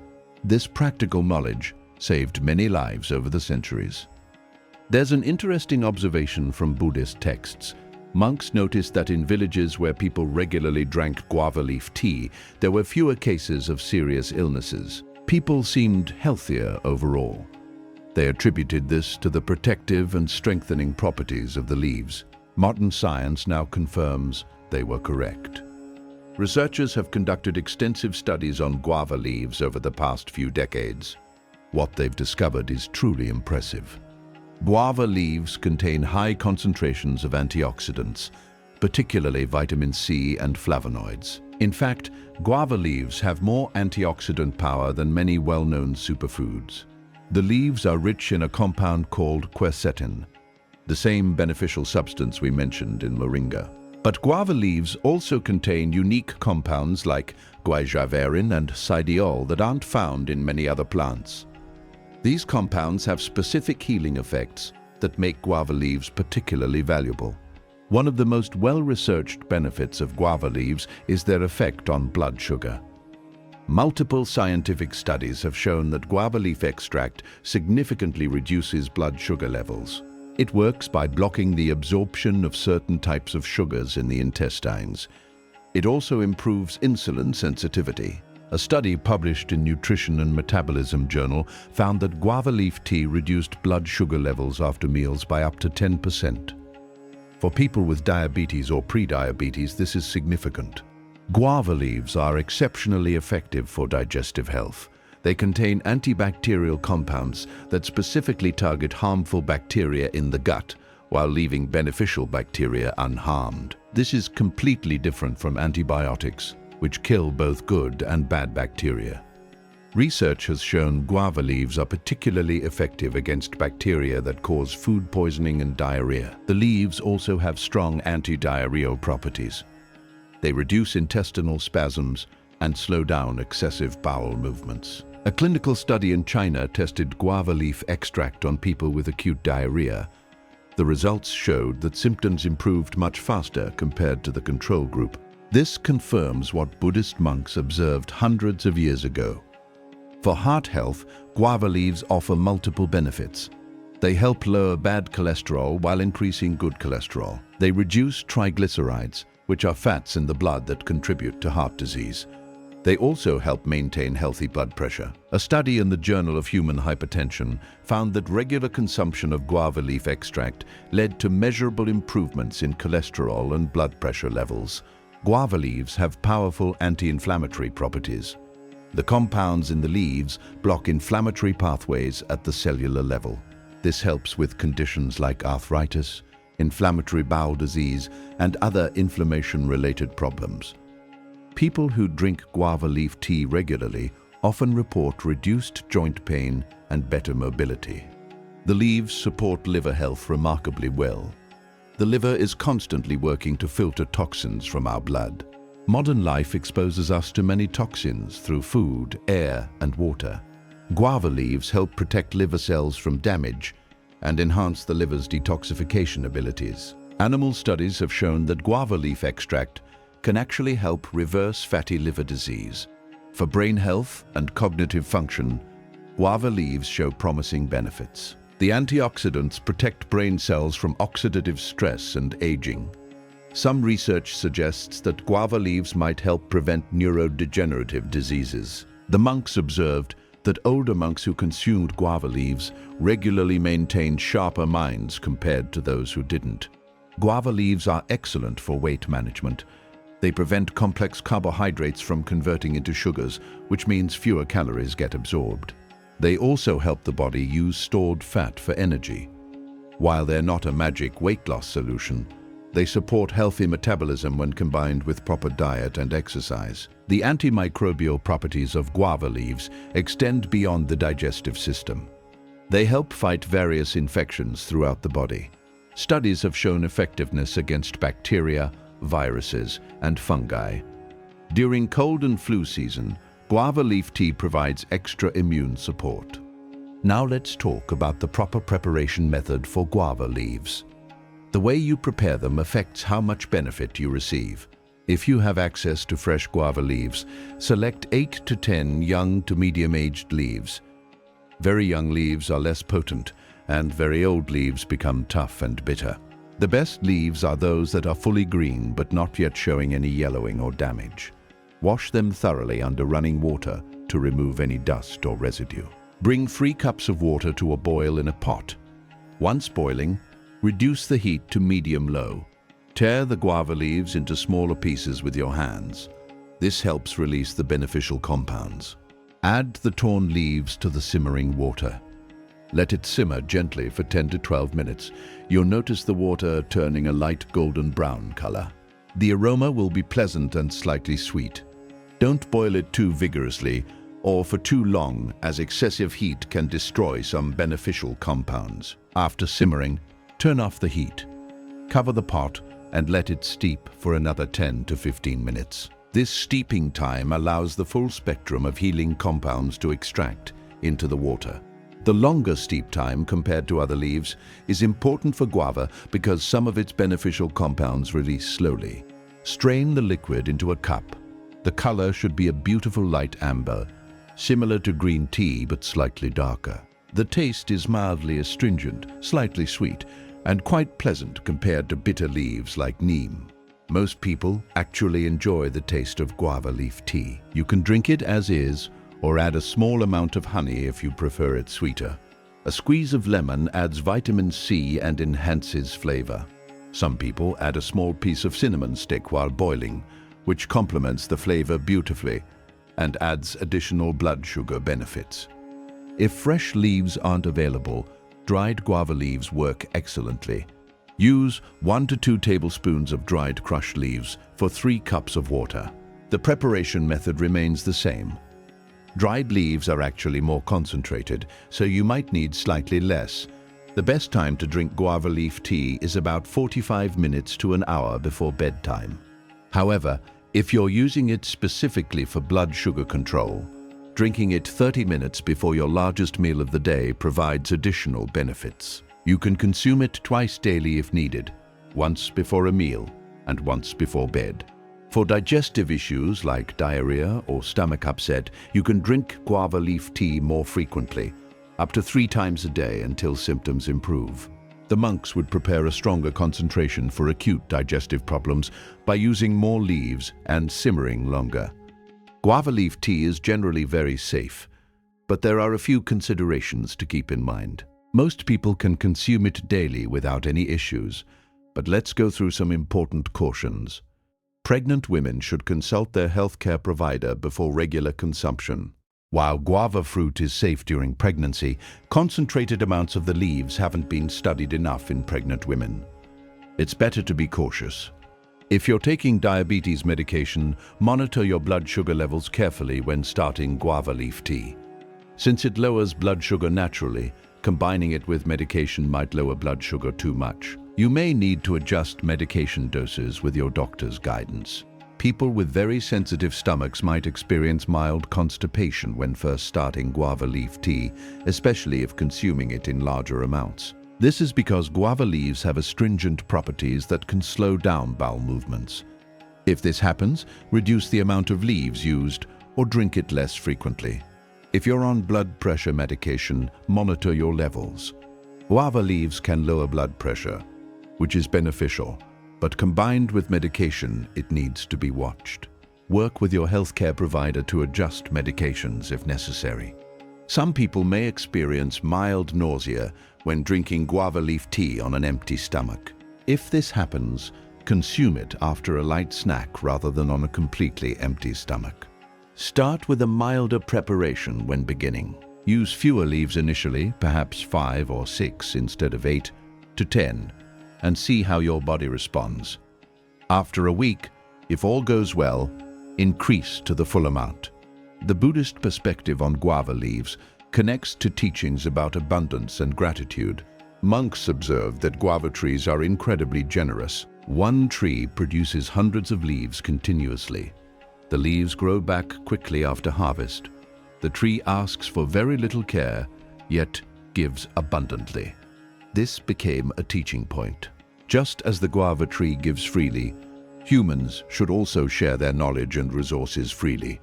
This practical knowledge saved many lives over the centuries. There's an interesting observation from Buddhist texts. Monks noticed that in villages where people regularly drank guava leaf tea, there were fewer cases of serious illnesses. People seemed healthier overall. They attributed this to the protective and strengthening properties of the leaves. Modern science now confirms they were correct. Researchers have conducted extensive studies on guava leaves over the past few decades. What they've discovered is truly impressive. Guava leaves contain high concentrations of antioxidants, particularly vitamin C and flavonoids. In fact, guava leaves have more antioxidant power than many well-known superfoods. The leaves are rich in a compound called quercetin, the same beneficial substance we mentioned in moringa. But guava leaves also contain unique compounds like guaiaverin and sidiol that aren't found in many other plants. These compounds have specific healing effects that make guava leaves particularly valuable. One of the most well-researched benefits of guava leaves is their effect on blood sugar. Multiple scientific studies have shown that guava leaf extract significantly reduces blood sugar levels. It works by blocking the absorption of certain types of sugars in the intestines. It also improves insulin sensitivity. A study published in Nutrition and Metabolism journal found that guava leaf tea reduced blood sugar levels after meals by up to 10%. For people with diabetes or prediabetes, this is significant. Guava leaves are exceptionally effective for digestive health. They contain antibacterial compounds that specifically target harmful bacteria in the gut while leaving beneficial bacteria unharmed. This is completely different from antibiotics, which kill both good and bad bacteria. Research has shown guava leaves are particularly effective against bacteria that cause food poisoning and diarrhea. The leaves also have strong anti-diarrheal properties. They reduce intestinal spasms and slow down excessive bowel movements. A clinical study in China tested guava leaf extract on people with acute diarrhea. The results showed that symptoms improved much faster compared to the control group. This confirms what Buddhist monks observed hundreds of years ago. For heart health, guava leaves offer multiple benefits. They help lower bad cholesterol while increasing good cholesterol. They reduce triglycerides, which are fats in the blood that contribute to heart disease. They also help maintain healthy blood pressure. A study in the Journal of Human Hypertension found that regular consumption of guava leaf extract led to measurable improvements in cholesterol and blood pressure levels. Guava leaves have powerful anti-inflammatory properties. The compounds in the leaves block inflammatory pathways at the cellular level. This helps with conditions like arthritis, inflammatory bowel disease, and other inflammation-related problems. People who drink guava leaf tea regularly often report reduced joint pain and better mobility. The leaves support liver health remarkably well. The liver is constantly working to filter toxins from our blood. Modern life exposes us to many toxins through food, air, and water. Guava leaves help protect liver cells from damage and enhance the liver's detoxification abilities. Animal studies have shown that guava leaf extract can actually help reverse fatty liver disease. For brain health and cognitive function, guava leaves show promising benefits. The antioxidants protect brain cells from oxidative stress and aging. Some research suggests that guava leaves might help prevent neurodegenerative diseases. The monks observed that older monks who consumed guava leaves regularly maintained sharper minds compared to those who didn't. Guava leaves are excellent for weight management. They prevent complex carbohydrates from converting into sugars, which means fewer calories get absorbed. They also help the body use stored fat for energy. While they're not a magic weight loss solution, they support healthy metabolism when combined with proper diet and exercise. The antimicrobial properties of guava leaves extend beyond the digestive system. They help fight various infections throughout the body. Studies have shown effectiveness against bacteria, viruses, and fungi. During cold and flu season, guava leaf tea provides extra immune support. Now let's talk about the proper preparation method for guava leaves. The way you prepare them affects how much benefit you receive. If you have access to fresh guava leaves, select 8 to 10 young to medium-aged leaves. Very young leaves are less potent, and very old leaves become tough and bitter. The best leaves are those that are fully green but not yet showing any yellowing or damage. Wash them thoroughly under running water to remove any dust or residue. Bring 3 cups of water to a boil in a pot. Once boiling, reduce the heat to medium-low. Tear the guava leaves into smaller pieces with your hands. This helps release the beneficial compounds. Add the torn leaves to the simmering water. Let it simmer gently for 10 to 12 minutes. You'll notice the water turning a light golden brown color. The aroma will be pleasant and slightly sweet. Don't boil it too vigorously or for too long, as excessive heat can destroy some beneficial compounds. After simmering, turn off the heat. Cover the pot and let it steep for another 10 to 15 minutes. This steeping time allows the full spectrum of healing compounds to extract into the water. The longer steep time compared to other leaves is important for guava because some of its beneficial compounds release slowly. Strain the liquid into a cup. The color should be a beautiful light amber, similar to green tea but slightly darker. The taste is mildly astringent, slightly sweet, and quite pleasant compared to bitter leaves like neem. Most people actually enjoy the taste of guava leaf tea. You can drink it as is, or add a small amount of honey if you prefer it sweeter. A squeeze of lemon adds vitamin C and enhances flavor. Some people add a small piece of cinnamon stick while boiling, which complements the flavor beautifully and adds additional blood sugar benefits. If fresh leaves aren't available, dried guava leaves work excellently. Use 1 to 2 tablespoons of dried crushed leaves for 3 cups of water. The preparation method remains the same. Dried leaves are actually more concentrated, so you might need slightly less. The best time to drink guava leaf tea is about 45 minutes to an hour before bedtime. However, if you're using it specifically for blood sugar control, drinking it 30 minutes before your largest meal of the day provides additional benefits. You can consume it twice daily if needed, once before a meal and once before bed. For digestive issues like diarrhea or stomach upset, you can drink guava leaf tea more frequently, up to 3 times a day until symptoms improve. The monks would prepare a stronger concentration for acute digestive problems by using more leaves and simmering longer. Guava leaf tea is generally very safe, but there are a few considerations to keep in mind. Most people can consume it daily without any issues, but let's go through some important cautions. Pregnant women should consult their healthcare provider before regular consumption. While guava fruit is safe during pregnancy, concentrated amounts of the leaves haven't been studied enough in pregnant women. It's better to be cautious. If you're taking diabetes medication, monitor your blood sugar levels carefully when starting guava leaf tea. Since it lowers blood sugar naturally, combining it with medication might lower blood sugar too much. You may need to adjust medication doses with your doctor's guidance. People with very sensitive stomachs might experience mild constipation when first starting guava leaf tea, especially if consuming it in larger amounts. This is because guava leaves have astringent properties that can slow down bowel movements. If this happens, reduce the amount of leaves used or drink it less frequently. If you're on blood pressure medication, monitor your levels. Guava leaves can lower blood pressure, which is beneficial, but combined with medication, it needs to be watched. Work with your healthcare provider to adjust medications if necessary. Some people may experience mild nausea when drinking guava leaf tea on an empty stomach. If this happens, consume it after a light snack rather than on a completely empty stomach. Start with a milder preparation when beginning. Use fewer leaves initially, perhaps 5 or 6 instead of 8 to 10, and see how your body responds. After a week, if all goes well, increase to the full amount. The Buddhist perspective on guava leaves connects to teachings about abundance and gratitude. Monks observed that guava trees are incredibly generous. One tree produces hundreds of leaves continuously. The leaves grow back quickly after harvest. The tree asks for very little care, yet gives abundantly. This became a teaching point. Just as the guava tree gives freely, humans should also share their knowledge and resources freely.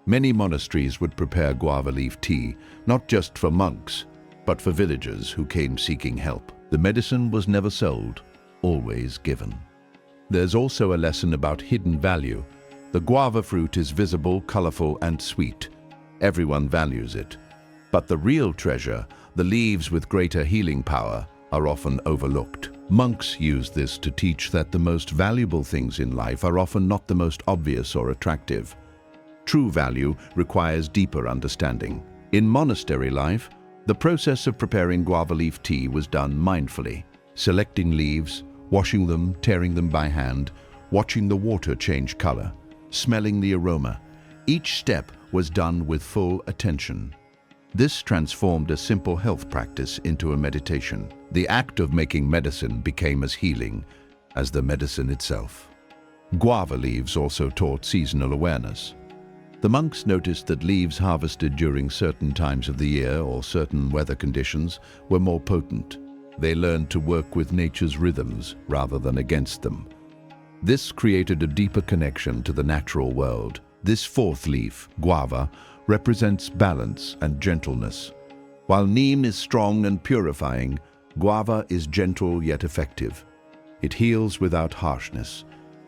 Many monasteries would prepare guava leaf tea, not just for monks, but for villagers who came seeking help. The medicine was never sold, always given. There's also a lesson about hidden value. The guava fruit is visible, colorful, and sweet. Everyone values it. But the real treasure, the leaves with greater healing power, are often overlooked. Monks use this to teach that the most valuable things in life are often not the most obvious or attractive. True value requires deeper understanding. In monastery life, the process of preparing guava leaf tea was done mindfully, selecting leaves, washing them, tearing them by hand, watching the water change color, smelling the aroma. Each step was done with full attention. This transformed a simple health practice into a meditation. The act of making medicine became as healing as the medicine itself. Guava leaves also taught seasonal awareness. The monks noticed that leaves harvested during certain times of the year or certain weather conditions were more potent. They learned to work with nature's rhythms rather than against them. This created a deeper connection to the natural world. This fourth leaf, guava, represents balance and gentleness. While neem is strong and purifying, guava is gentle yet effective. It heals without harshness.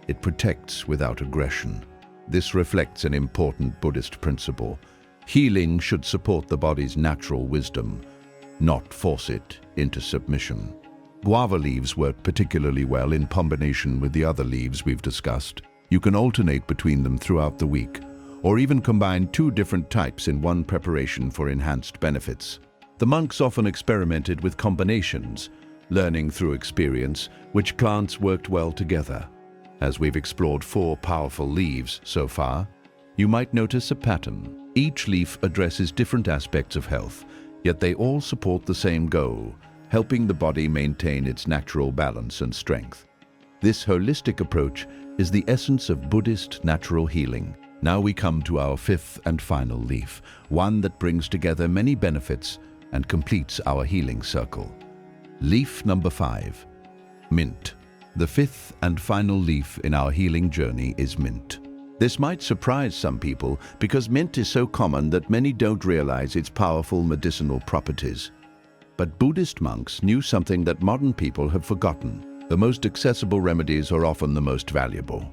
It protects without aggression. This reflects an important Buddhist principle. Healing should support the body's natural wisdom, not force it into submission. Guava leaves work particularly well in combination with the other leaves we've discussed. You can alternate between them throughout the week, or even combine 2 different types in one preparation for enhanced benefits. The monks often experimented with combinations, learning through experience which plants worked well together. As we've explored 4 powerful leaves so far, you might notice a pattern. Each leaf addresses different aspects of health, yet they all support the same goal, helping the body maintain its natural balance and strength. This holistic approach is the essence of Buddhist natural healing. Now we come to our 5th and final leaf, one that brings together many benefits and completes our healing circle. Leaf number 5, mint. The 5th and final leaf in our healing journey is mint. This might surprise some people because mint is so common that many don't realize its powerful medicinal properties. But Buddhist monks knew something that modern people have forgotten. The most accessible remedies are often the most valuable.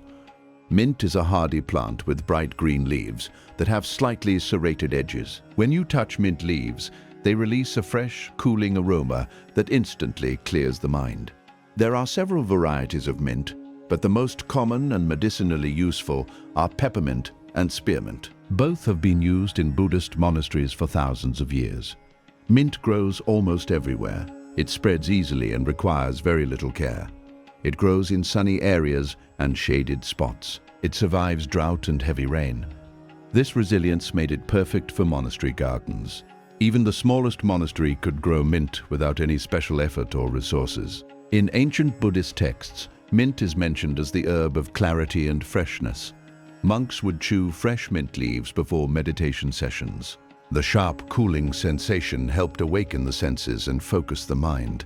Mint is a hardy plant with bright green leaves that have slightly serrated edges. When you touch mint leaves, they release a fresh, cooling aroma that instantly clears the mind. There are several varieties of mint, but the most common and medicinally useful are peppermint and spearmint. Both have been used in Buddhist monasteries for thousands of years. Mint grows almost everywhere. It spreads easily and requires very little care. It grows in sunny areas and shaded spots. It survives drought and heavy rain. This resilience made it perfect for monastery gardens. Even the smallest monastery could grow mint without any special effort or resources. In ancient Buddhist texts, mint is mentioned as the herb of clarity and freshness. Monks would chew fresh mint leaves before meditation sessions. The sharp, cooling sensation helped awaken the senses and focus the mind.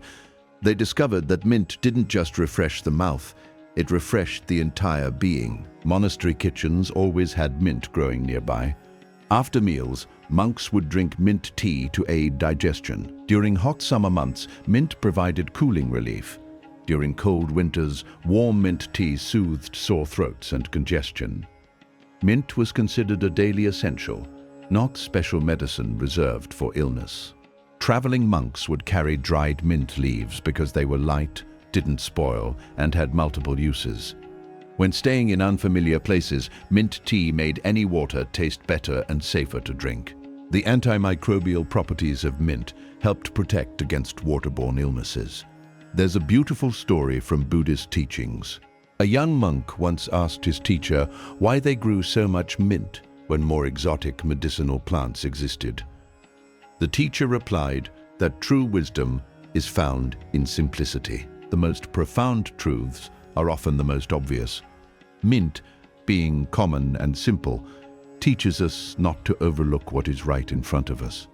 They discovered that mint didn't just refresh the mouth, it refreshed the entire being. Monastery kitchens always had mint growing nearby. After meals, monks would drink mint tea to aid digestion. During hot summer months, mint provided cooling relief. During cold winters, warm mint tea soothed sore throats and congestion. Mint was considered a daily essential, not special medicine reserved for illness. Traveling monks would carry dried mint leaves because they were light, didn't spoil, and had multiple uses. When staying in unfamiliar places, mint tea made any water taste better and safer to drink. The antimicrobial properties of mint helped protect against waterborne illnesses. There's a beautiful story from Buddhist teachings. A young monk once asked his teacher why they grew so much mint when more exotic medicinal plants existed. The teacher replied that true wisdom is found in simplicity. The most profound truths are often the most obvious. Mint, being common and simple, teaches us not to overlook what is right in front of us.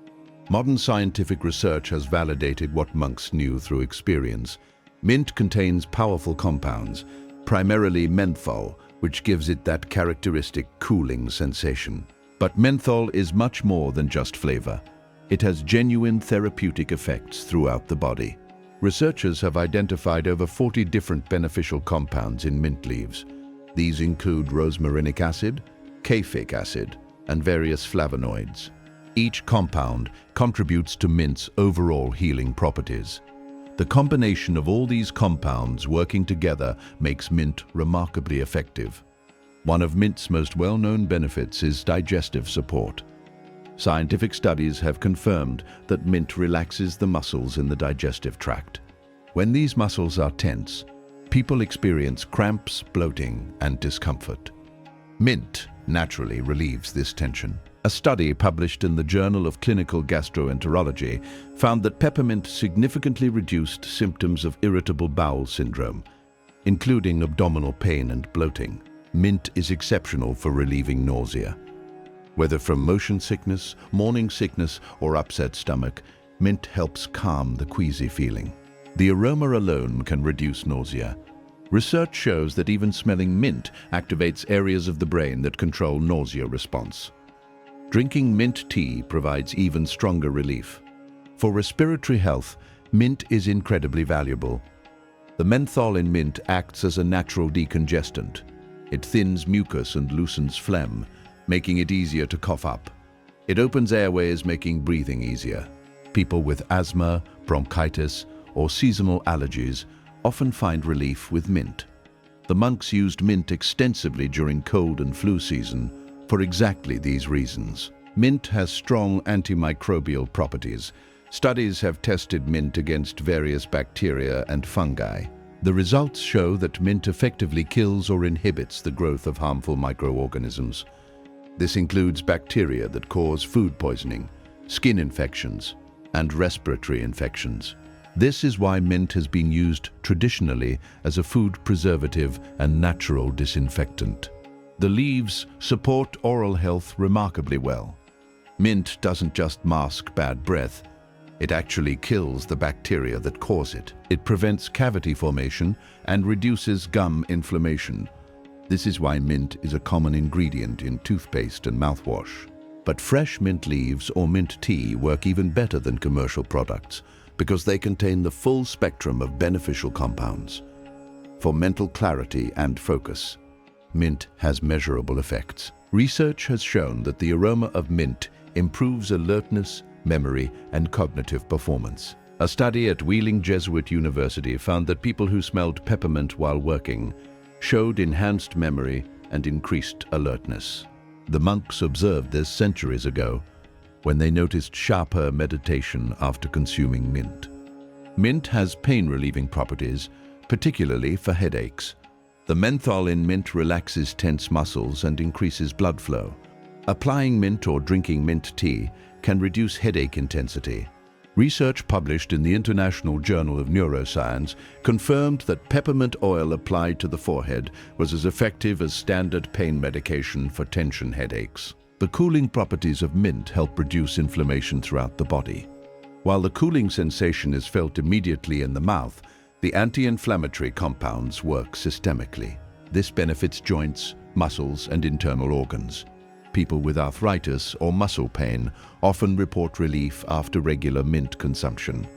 Modern scientific research has validated what monks knew through experience. Mint contains powerful compounds, primarily menthol, which gives it that characteristic cooling sensation. But menthol is much more than just flavor. It has genuine therapeutic effects throughout the body. Researchers have identified over 40 different beneficial compounds in mint leaves. These include rosmarinic acid, caffeic acid, and various flavonoids. Each compound contributes to mint's overall healing properties. The combination of all these compounds working together makes mint remarkably effective. One of mint's most well-known benefits is digestive support. Scientific studies have confirmed that mint relaxes the muscles in the digestive tract. When these muscles are tense, people experience cramps, bloating, and discomfort. Mint naturally relieves this tension. A study published in the Journal of Clinical Gastroenterology found that peppermint significantly reduced symptoms of irritable bowel syndrome, including abdominal pain and bloating. Mint is exceptional for relieving nausea. Whether from motion sickness, morning sickness, or upset stomach, mint helps calm the queasy feeling. The aroma alone can reduce nausea. Research shows that even smelling mint activates areas of the brain that control nausea response. Drinking mint tea provides even stronger relief. For respiratory health, mint is incredibly valuable. The menthol in mint acts as a natural decongestant. It thins mucus and loosens phlegm, making it easier to cough up. It opens airways, making breathing easier. People with asthma, bronchitis, or seasonal allergies often find relief with mint. The monks used mint extensively during cold and flu season for exactly these reasons. Mint has strong antimicrobial properties. Studies have tested mint against various bacteria and fungi. The results show that mint effectively kills or inhibits the growth of harmful microorganisms. This includes bacteria that cause food poisoning, skin infections, and respiratory infections. This is why mint has been used traditionally as a food preservative and natural disinfectant. The leaves support oral health remarkably well. Mint doesn't just mask bad breath, it actually kills the bacteria that cause it. It prevents cavity formation and reduces gum inflammation. This is why mint is a common ingredient in toothpaste and mouthwash. But fresh mint leaves or mint tea work even better than commercial products because they contain the full spectrum of beneficial compounds. For mental clarity and focus, mint has measurable effects. Research has shown that the aroma of mint improves alertness, memory, and cognitive performance. A study at Wheeling Jesuit University found that people who smelled peppermint while working showed enhanced memory and increased alertness. The monks observed this centuries ago when they noticed sharper meditation after consuming mint. Mint has pain-relieving properties, particularly for headaches. The menthol in mint relaxes tense muscles and increases blood flow. Applying mint or drinking mint tea can reduce headache intensity. Research published in the International Journal of Neuroscience confirmed that peppermint oil applied to the forehead was as effective as standard pain medication for tension headaches. The cooling properties of mint help reduce inflammation throughout the body. While the cooling sensation is felt immediately in the mouth, the anti-inflammatory compounds work systemically. This benefits joints, muscles, and internal organs. People with arthritis or muscle pain often report relief after regular mint consumption.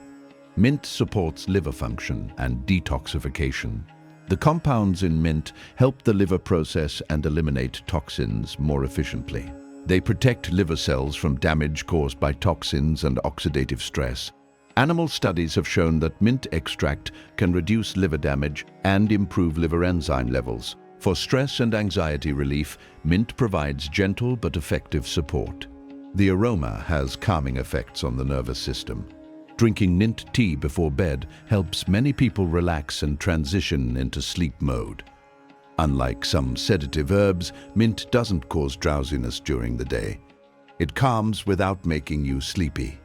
Mint supports liver function and detoxification. The compounds in mint help the liver process and eliminate toxins more efficiently. They protect liver cells from damage caused by toxins and oxidative stress. Animal studies have shown that mint extract can reduce liver damage and improve liver enzyme levels. For stress and anxiety relief, mint provides gentle but effective support. The aroma has calming effects on the nervous system. Drinking mint tea before bed helps many people relax and transition into sleep mode. Unlike some sedative herbs, mint doesn't cause drowsiness during the day. It calms without making you sleepy.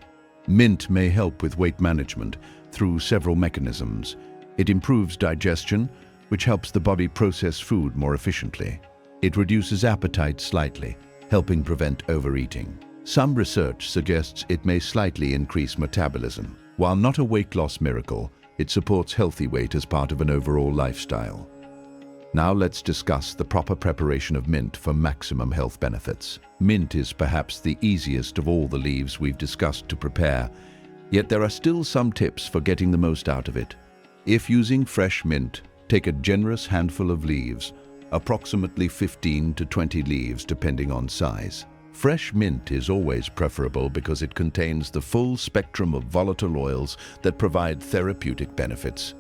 Mint may help with weight management through several mechanisms. It improves digestion, which helps the body process food more efficiently. It reduces appetite slightly, helping prevent overeating. Some research suggests it may slightly increase metabolism. While not a weight loss miracle, it supports healthy weight as part of an overall lifestyle. Now let's discuss the proper preparation of mint for maximum health benefits. Mint is perhaps the easiest of all the leaves we've discussed to prepare, yet there are still some tips for getting the most out of it. If using fresh mint, take a generous handful of leaves, approximately 15 to 20 leaves depending on size. Fresh mint is always preferable because it contains the full spectrum of volatile oils that provide therapeutic benefits.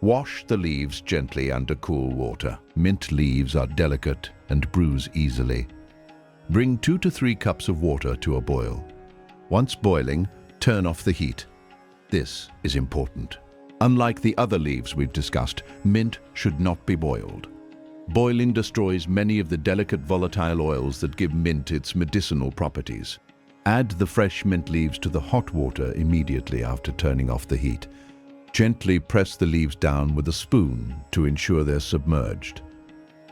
Wash the leaves gently under cool water. Mint leaves are delicate and bruise easily. Bring 2 to 3 cups of water to a boil. Once boiling, turn off the heat. This is important. Unlike the other leaves we've discussed, mint should not be boiled. Boiling destroys many of the delicate volatile oils that give mint its medicinal properties. Add the fresh mint leaves to the hot water immediately after turning off the heat. Gently press the leaves down with a spoon to ensure they're submerged.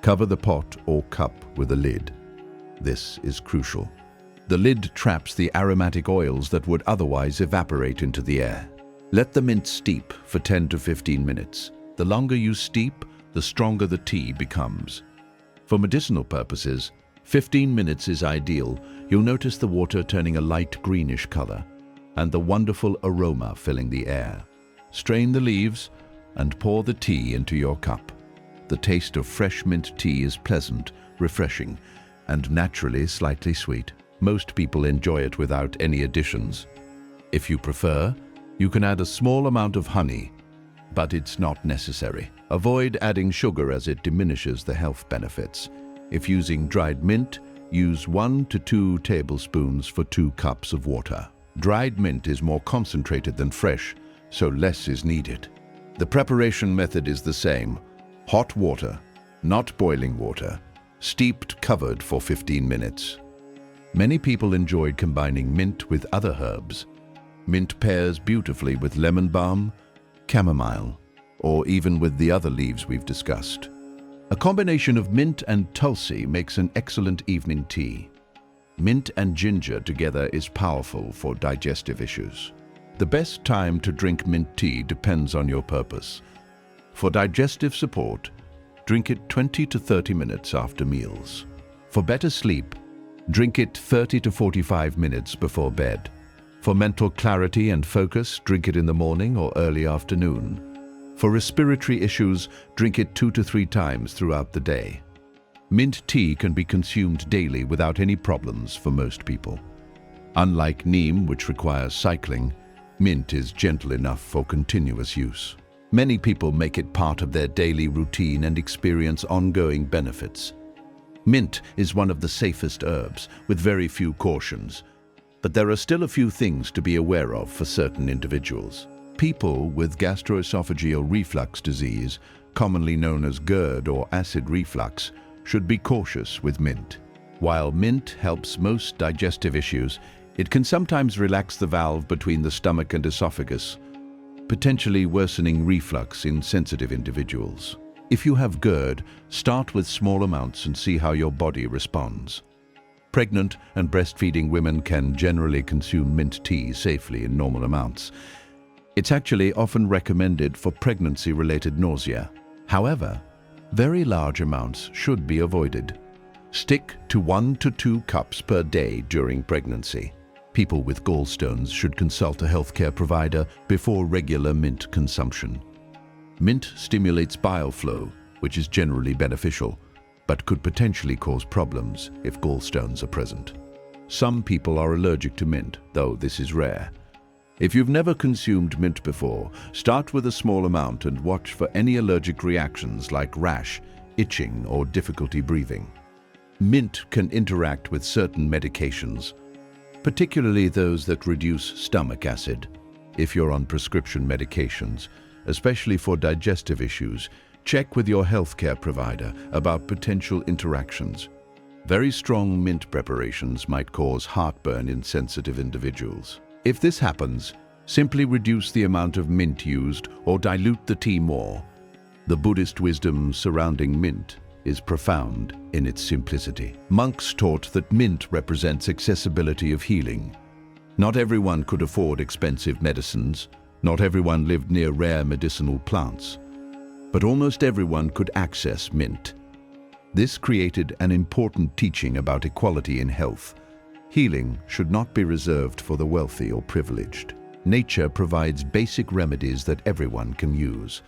Cover the pot or cup with a lid. This is crucial. The lid traps the aromatic oils that would otherwise evaporate into the air. Let the mint steep for 10 to 15 minutes. The longer you steep, the stronger the tea becomes. For medicinal purposes, 15 minutes is ideal. You'll notice the water turning a light greenish color and the wonderful aroma filling the air. Strain the leaves and pour the tea into your cup. The taste of fresh mint tea is pleasant, refreshing, and naturally slightly sweet. Most people enjoy it without any additions. If you prefer, you can add a small amount of honey, but it's not necessary. Avoid adding sugar as it diminishes the health benefits. If using dried mint, use 1 to 2 tablespoons for 2 cups of water. Dried mint is more concentrated than fresh, so less is needed. The preparation method is the same. Hot water, not boiling water. Steeped covered for 15 minutes. Many people enjoyed combining mint with other herbs. Mint pairs beautifully with lemon balm, chamomile, or even with the other leaves we've discussed. A combination of mint and tulsi makes an excellent evening tea. Mint and ginger together is powerful for digestive issues. The best time to drink mint tea depends on your purpose. For digestive support, drink it 20 to 30 minutes after meals. For better sleep, drink it 30 to 45 minutes before bed. For mental clarity and focus, drink it in the morning or early afternoon. For respiratory issues, drink it 2 to 3 times throughout the day. Mint tea can be consumed daily without any problems for most people. Unlike neem, which requires cycling, mint is gentle enough for continuous use. Many people make it part of their daily routine and experience ongoing benefits. Mint is one of the safest herbs, with very few cautions. But there are still a few things to be aware of for certain individuals. People with gastroesophageal reflux disease, commonly known as GERD or acid reflux, should be cautious with mint. While mint helps most digestive issues, it can sometimes relax the valve between the stomach and esophagus, potentially worsening reflux in sensitive individuals. If you have GERD, start with small amounts and see how your body responds. Pregnant and breastfeeding women can generally consume mint tea safely in normal amounts. It's actually often recommended for pregnancy-related nausea. However, very large amounts should be avoided. Stick to 1 to 2 cups per day during pregnancy. People with gallstones should consult a healthcare provider before regular mint consumption. Mint stimulates bile flow, which is generally beneficial, but could potentially cause problems if gallstones are present. Some people are allergic to mint, though this is rare. If you've never consumed mint before, start with a small amount and watch for any allergic reactions like rash, itching, or difficulty breathing. Mint can interact with certain medications, particularly those that reduce stomach acid. If you're on prescription medications, especially for digestive issues, check with your healthcare provider about potential interactions. Very strong mint preparations might cause heartburn in sensitive individuals. If this happens, simply reduce the amount of mint used or dilute the tea more. The Buddhist wisdom surrounding mint is profound in its simplicity. Monks taught that mint represents accessibility of healing. Not everyone could afford expensive medicines. Not everyone lived near rare medicinal plants. But almost everyone could access mint. This created an important teaching about equality in health. Healing should not be reserved for the wealthy or privileged. Nature provides basic remedies that everyone can use.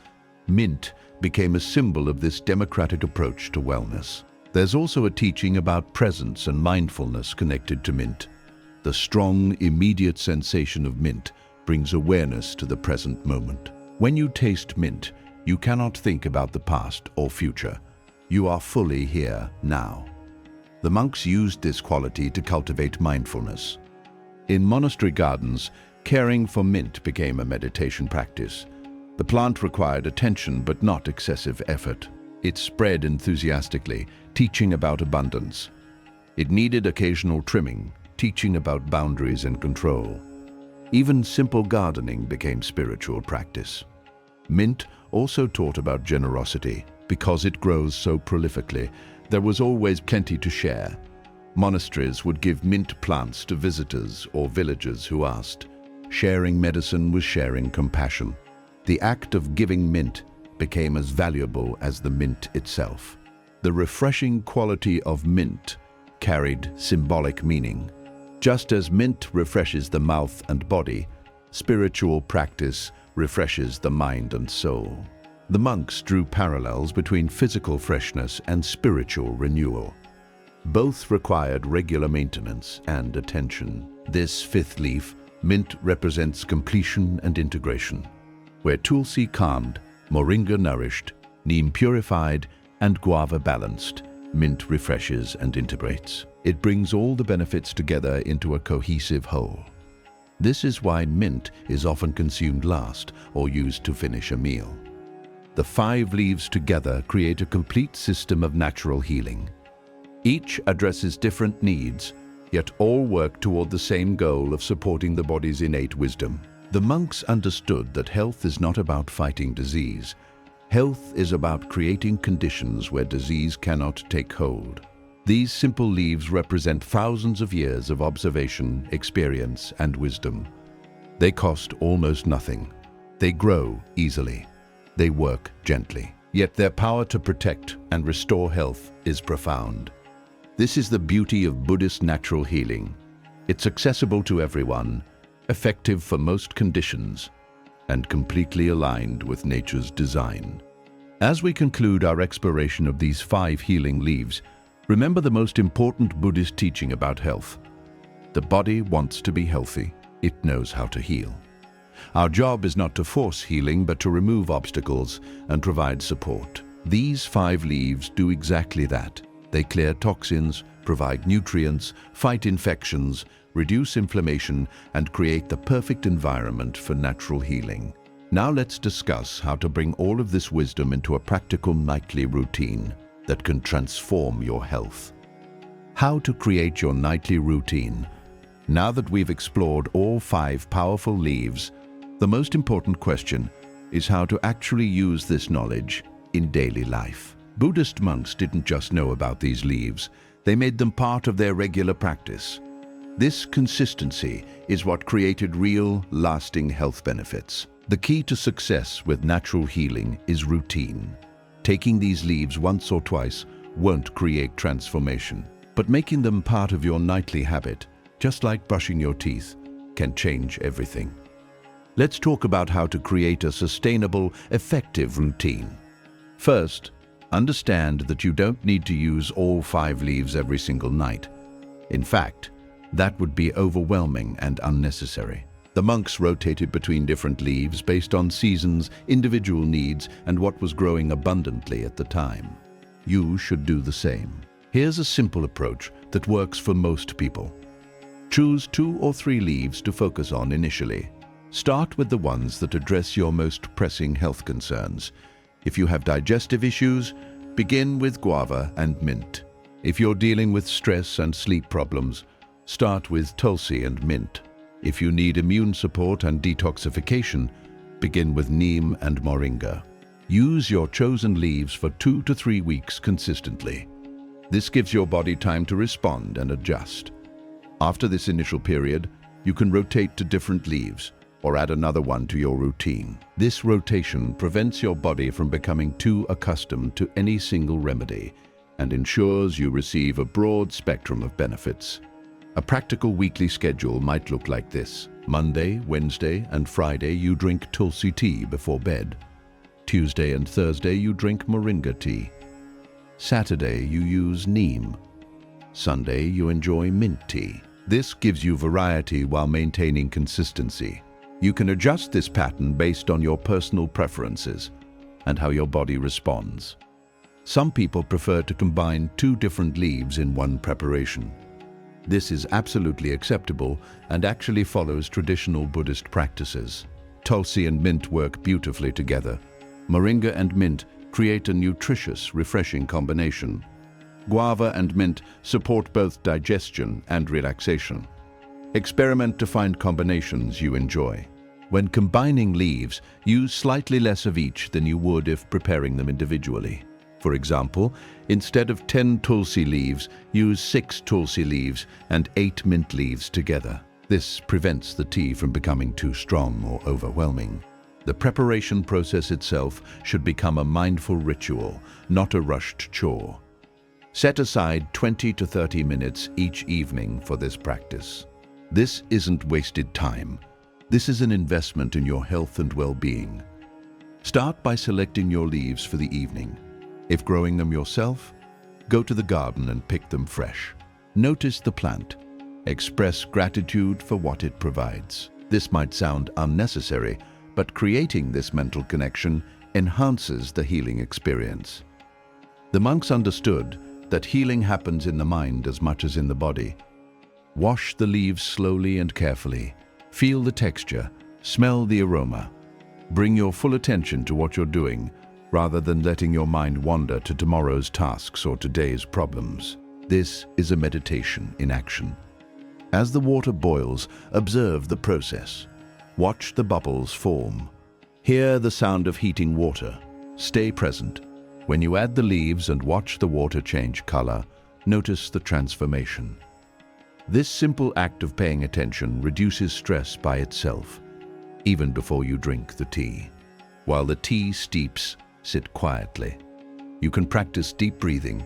Mint became a symbol of this democratic approach to wellness. There's also a teaching about presence and mindfulness connected to mint. The strong, immediate sensation of mint brings awareness to the present moment. When you taste mint, you cannot think about the past or future. You are fully here now. The monks used this quality to cultivate mindfulness. In monastery gardens, caring for mint became a meditation practice. The plant required attention but not excessive effort. It spread enthusiastically, teaching about abundance. It needed occasional trimming, teaching about boundaries and control. Even simple gardening became spiritual practice. Mint also taught about generosity. Because it grows so prolifically, there was always plenty to share. Monasteries would give mint plants to visitors or villagers who asked. Sharing medicine was sharing compassion. The act of giving mint became as valuable as the mint itself. The refreshing quality of mint carried symbolic meaning. Just as mint refreshes the mouth and body, spiritual practice refreshes the mind and soul. The monks drew parallels between physical freshness and spiritual renewal. Both required regular maintenance and attention. This fifth leaf, mint, represents completion and integration. Where tulsi calmed, moringa nourished, neem purified, and guava balanced, mint refreshes and integrates. It brings all the benefits together into a cohesive whole. This is why mint is often consumed last or used to finish a meal. The 5 leaves together create a complete system of natural healing. Each addresses different needs, yet all work toward the same goal of supporting the body's innate wisdom. The monks understood that health is not about fighting disease. Health is about creating conditions where disease cannot take hold. These simple leaves represent thousands of years of observation, experience, and wisdom. They cost almost nothing. They grow easily. They work gently. Yet their power to protect and restore health is profound. This is the beauty of Buddhist natural healing. It's accessible to everyone, effective for most conditions, and completely aligned with nature's design. As we conclude our exploration of these 5 healing leaves, remember the most important Buddhist teaching about health. The body wants to be healthy. It knows how to heal. Our job is not to force healing, but to remove obstacles and provide support. These 5 leaves do exactly that. They clear toxins, provide nutrients, fight infections, reduce inflammation, and create the perfect environment for natural healing. Now let's discuss how to bring all of this wisdom into a practical nightly routine that can transform your health. How to create your nightly routine. Now that we've explored all 5 powerful leaves, the most important question is how to actually use this knowledge in daily life. Buddhist monks didn't just know about these leaves, they made them part of their regular practice. This consistency is what created real, lasting health benefits. The key to success with natural healing is routine. Taking these leaves once or twice won't create transformation, but making them part of your nightly habit, just like brushing your teeth, can change everything. Let's talk about how to create a sustainable, effective routine. First, understand that you don't need to use all 5 leaves every single night. In fact, that would be overwhelming and unnecessary. The monks rotated between different leaves based on seasons, individual needs, and what was growing abundantly at the time. You should do the same. Here's a simple approach that works for most people. Choose 2 or 3 leaves to focus on initially. Start with the ones that address your most pressing health concerns. If you have digestive issues, begin with guava and mint. If you're dealing with stress and sleep problems, start with tulsi and mint. If you need immune support and detoxification, begin with neem and moringa. Use your chosen leaves for 2 to 3 weeks consistently. This gives your body time to respond and adjust. After this initial period, you can rotate to different leaves or add another one to your routine. This rotation prevents your body from becoming too accustomed to any single remedy and ensures you receive a broad spectrum of benefits. A practical weekly schedule might look like this. Monday, Wednesday, and Friday you drink tulsi tea before bed. Tuesday and Thursday you drink moringa tea. Saturday you use neem. Sunday you enjoy mint tea. This gives you variety while maintaining consistency. You can adjust this pattern based on your personal preferences and how your body responds. Some people prefer to combine 2 different leaves in one preparation. This is absolutely acceptable and actually follows traditional Buddhist practices. Tulsi and mint work beautifully together. Moringa and mint create a nutritious, refreshing combination. Guava and mint support both digestion and relaxation. Experiment to find combinations you enjoy. When combining leaves, use slightly less of each than you would if preparing them individually. For example, instead of 10 tulsi leaves, use 6 tulsi leaves and 8 mint leaves together. This prevents the tea from becoming too strong or overwhelming. The preparation process itself should become a mindful ritual, not a rushed chore. Set aside 20 to 30 minutes each evening for this practice. This isn't wasted time. This is an investment in your health and well-being. Start by selecting your leaves for the evening. If growing them yourself, go to the garden and pick them fresh. Notice the plant. Express gratitude for what it provides. This might sound unnecessary, but creating this mental connection enhances the healing experience. The monks understood that healing happens in the mind as much as in the body. Wash the leaves slowly and carefully. Feel the texture, smell the aroma. Bring your full attention to what you're doing, rather than letting your mind wander to tomorrow's tasks or today's problems. This is a meditation in action. As the water boils, observe the process. Watch the bubbles form. Hear the sound of heating water. Stay present. When you add the leaves and watch the water change color, notice the transformation. This simple act of paying attention reduces stress by itself, even before you drink the tea. While the tea steeps, sit quietly. You can practice deep breathing.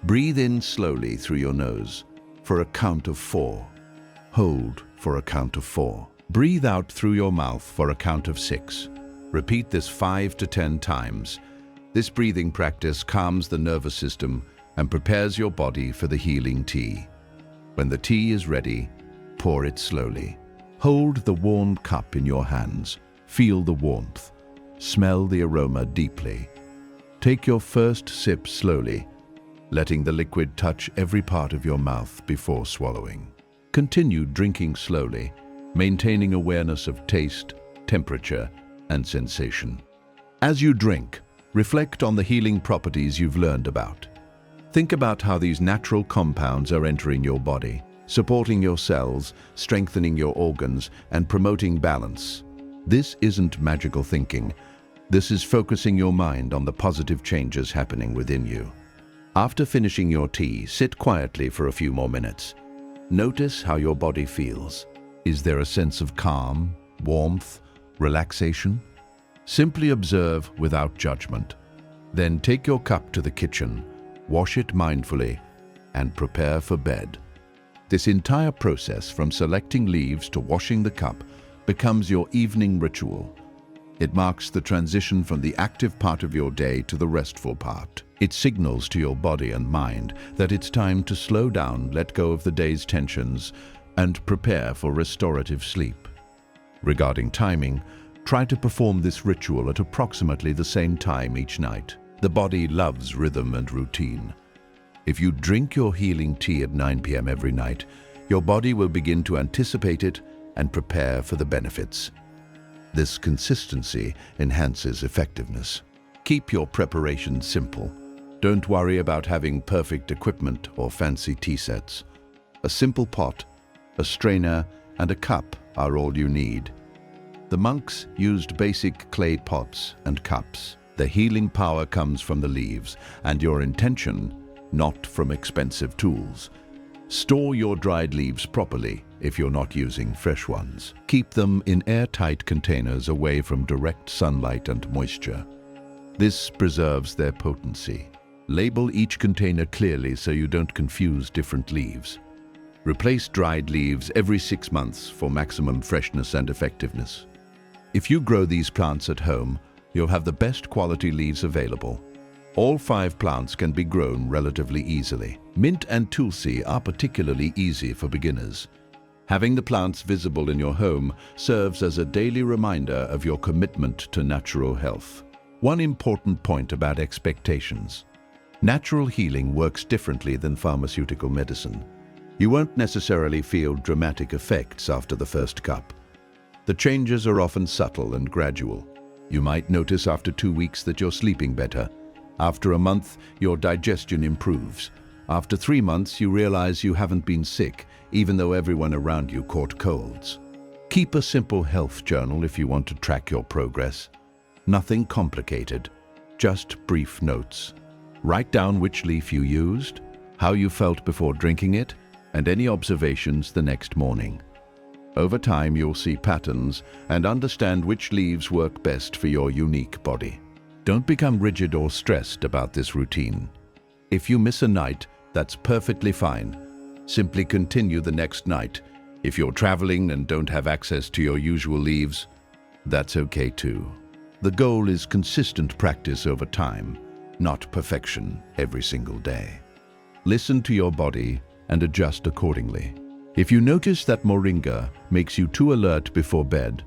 Breathe in slowly through your nose for a count of 4. Hold for a count of 4. Breathe out through your mouth for a count of 6. Repeat this 5 to 10 times. This breathing practice calms the nervous system and prepares your body for the healing tea. When the tea is ready, pour it slowly. Hold the warm cup in your hands. Feel the warmth. Smell the aroma deeply. Take your first sip slowly, letting the liquid touch every part of your mouth before swallowing. Continue drinking slowly, maintaining awareness of taste, temperature, and sensation. As you drink, reflect on the healing properties you've learned about. Think about how these natural compounds are entering your body, supporting your cells, strengthening your organs, and promoting balance. This isn't magical thinking. This is focusing your mind on the positive changes happening within you. After finishing your tea, sit quietly for a few more minutes. Notice how your body feels. Is there a sense of calm, warmth, relaxation? Simply observe without judgment. Then take your cup to the kitchen, wash it mindfully, and prepare for bed. This entire process, from selecting leaves to washing the cup, becomes your evening ritual. It marks the transition from the active part of your day to the restful part. It signals to your body and mind that it's time to slow down, let go of the day's tensions, and prepare for restorative sleep. Regarding timing, try to perform this ritual at approximately the same time each night. The body loves rhythm and routine. If you drink your healing tea at 9 p.m. every night, your body will begin to anticipate it and prepare for the benefits. This consistency enhances effectiveness. Keep your preparation simple. Don't worry about having perfect equipment or fancy tea sets. A simple pot, a strainer, and a cup are all you need. The monks used basic clay pots and cups. The healing power comes from the leaves and your intention, not from expensive tools. Store your dried leaves properly if you're not using fresh ones. Keep them in airtight containers away from direct sunlight and moisture. This preserves their potency. Label each container clearly so you don't confuse different leaves. Replace dried leaves every 6 months for maximum freshness and effectiveness. If you grow these plants at home, you'll have the best quality leaves available. All 5 plants can be grown relatively easily. Mint and tulsi are particularly easy for beginners. Having the plants visible in your home serves as a daily reminder of your commitment to natural health. One important point about expectations. Natural healing works differently than pharmaceutical medicine. You won't necessarily feel dramatic effects after the first cup. The changes are often subtle and gradual. You might notice after 2 weeks that you're sleeping better. After a month, your digestion improves. After 3 months, you realize you haven't been sick, even though everyone around you caught colds. Keep a simple health journal if you want to track your progress. Nothing complicated, just brief notes. Write down which leaf you used, how you felt before drinking it, and any observations the next morning. Over time, you'll see patterns and understand which leaves work best for your unique body. Don't become rigid or stressed about this routine. If you miss a night, that's perfectly fine. Simply continue the next night. If you're traveling and don't have access to your usual leaves, that's okay too. The goal is consistent practice over time, not perfection every single day. Listen to your body and adjust accordingly. If you notice that moringa makes you too alert before bed,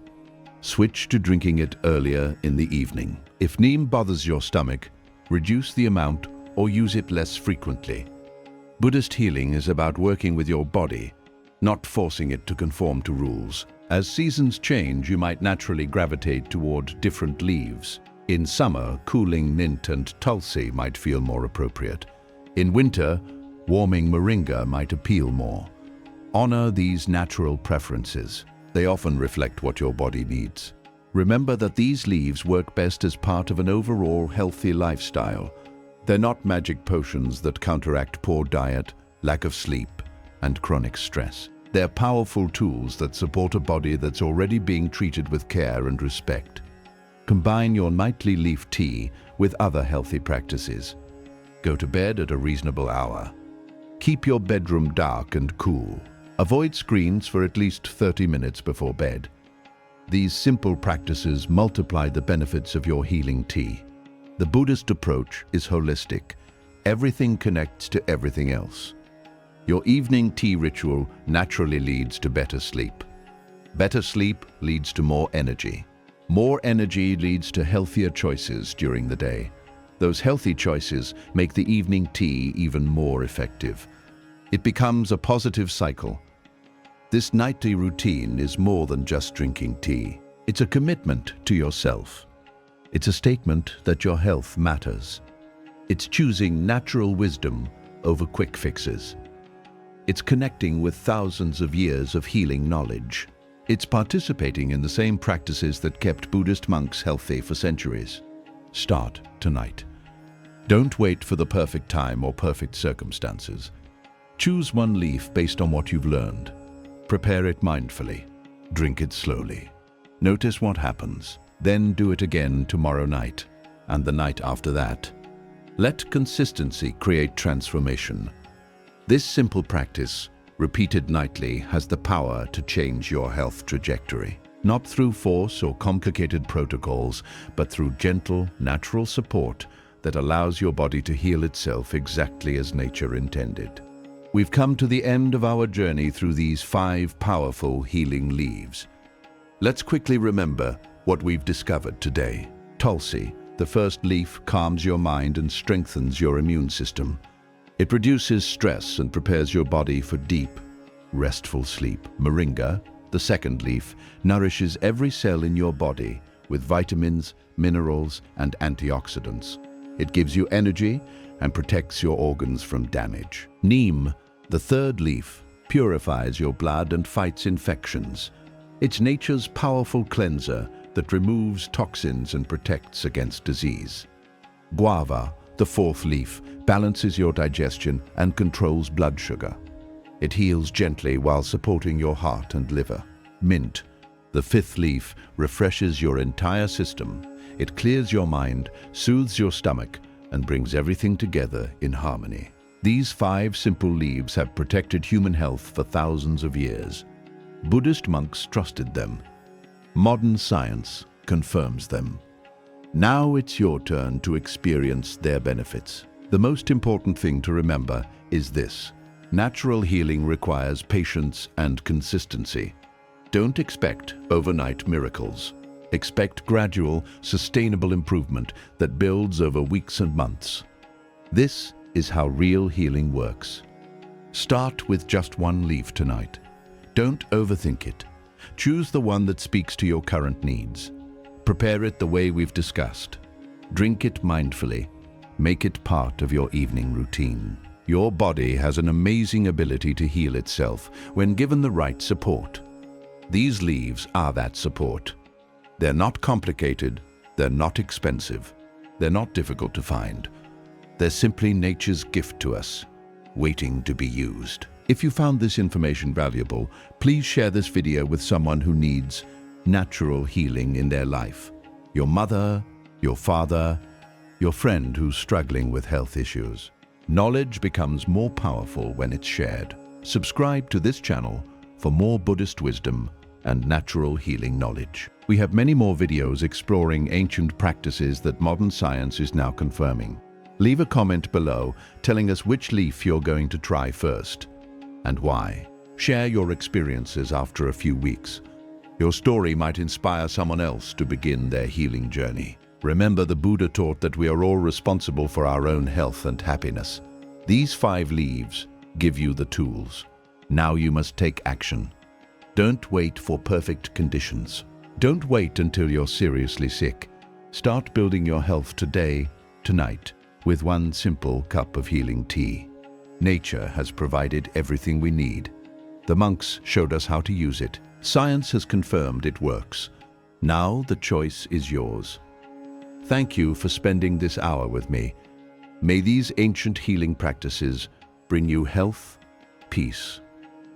switch to drinking it earlier in the evening. If neem bothers your stomach, reduce the amount or use it less frequently. Buddhist healing is about working with your body, not forcing it to conform to rules. As seasons change, you might naturally gravitate toward different leaves. In summer, cooling mint and tulsi might feel more appropriate. In winter, warming moringa might appeal more. Honor these natural preferences. They often reflect what your body needs. Remember that these leaves work best as part of an overall healthy lifestyle. They're not magic potions that counteract poor diet, lack of sleep, and chronic stress. They're powerful tools that support a body that's already being treated with care and respect. Combine your nightly leaf tea with other healthy practices. Go to bed at a reasonable hour. Keep your bedroom dark and cool. Avoid screens for at least 30 minutes before bed. These simple practices multiply the benefits of your healing tea. The Buddhist approach is holistic. Everything connects to everything else. Your evening tea ritual naturally leads to better sleep. Better sleep leads to more energy. More energy leads to healthier choices during the day. Those healthy choices make the evening tea even more effective. It becomes a positive cycle. This nightly routine is more than just drinking tea. It's a commitment to yourself. It's a statement that your health matters. It's choosing natural wisdom over quick fixes. It's connecting with thousands of years of healing knowledge. It's participating in the same practices that kept Buddhist monks healthy for centuries. Start tonight. Don't wait for the perfect time or perfect circumstances. Choose one leaf based on what you've learned. Prepare it mindfully. Drink it slowly. Notice what happens. Then do it again tomorrow night and the night after that. Let consistency create transformation. This simple practice, repeated nightly, has the power to change your health trajectory. not through force or complicated protocols, but through gentle, natural support that allows your body to heal itself exactly as nature intended. We've come to the end of our journey through these 5 powerful healing leaves. Let's quickly remember what we've discovered today. Tulsi, the first leaf, calms your mind and strengthens your immune system. It reduces stress and prepares your body for deep, restful sleep. Moringa, the second leaf, nourishes every cell in your body with vitamins, minerals, and antioxidants. It gives you energy and protects your organs from damage. Neem, the third leaf, purifies your blood and fights infections. It's nature's powerful cleanser that removes toxins and protects against disease. Guava, the fourth leaf, balances your digestion and controls blood sugar. It heals gently while supporting your heart and liver. Mint, the fifth leaf, refreshes your entire system. It clears your mind, soothes your stomach, and brings everything together in harmony. These 5 simple leaves have protected human health for thousands of years. Buddhist monks trusted them. Modern science confirms them. Now it's your turn to experience their benefits. The most important thing to remember is this: natural healing requires patience and consistency. Don't expect overnight miracles. Expect gradual, sustainable improvement that builds over weeks and months. This is how real healing works. Start with just 1 leaf tonight. Don't overthink it. Choose the one that speaks to your current needs. Prepare it the way we've discussed. Drink it mindfully. Make it part of your evening routine. Your body has an amazing ability to heal itself when given the right support. These leaves are that support. They're not complicated, they're not expensive, they're not difficult to find. They're simply nature's gift to us, waiting to be used. If you found this information valuable, please share this video with someone who needs natural healing in their life. Your mother, your father, your friend who's struggling with health issues. Knowledge becomes more powerful when it's shared. Subscribe to this channel for more Buddhist wisdom and natural healing knowledge. We have many more videos exploring ancient practices that modern science is now confirming. Leave a comment below telling us which leaf you're going to try first and why. Share your experiences after a few weeks. Your story might inspire someone else to begin their healing journey. Remember, the Buddha taught that we are all responsible for our own health and happiness. These 5 leaves give you the tools. Now you must take action. Don't wait for perfect conditions. Don't wait until you're seriously sick. Start building your health today, tonight, with 1 simple cup of healing tea. Nature has provided everything we need. The monks showed us how to use it. Science has confirmed it works. Now the choice is yours. Thank you for spending this hour with me. May these ancient healing practices bring you health, peace,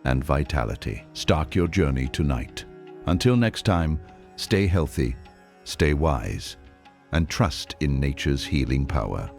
and vitality. Start your journey tonight. Until next time, stay healthy, stay wise, and trust in nature's healing power.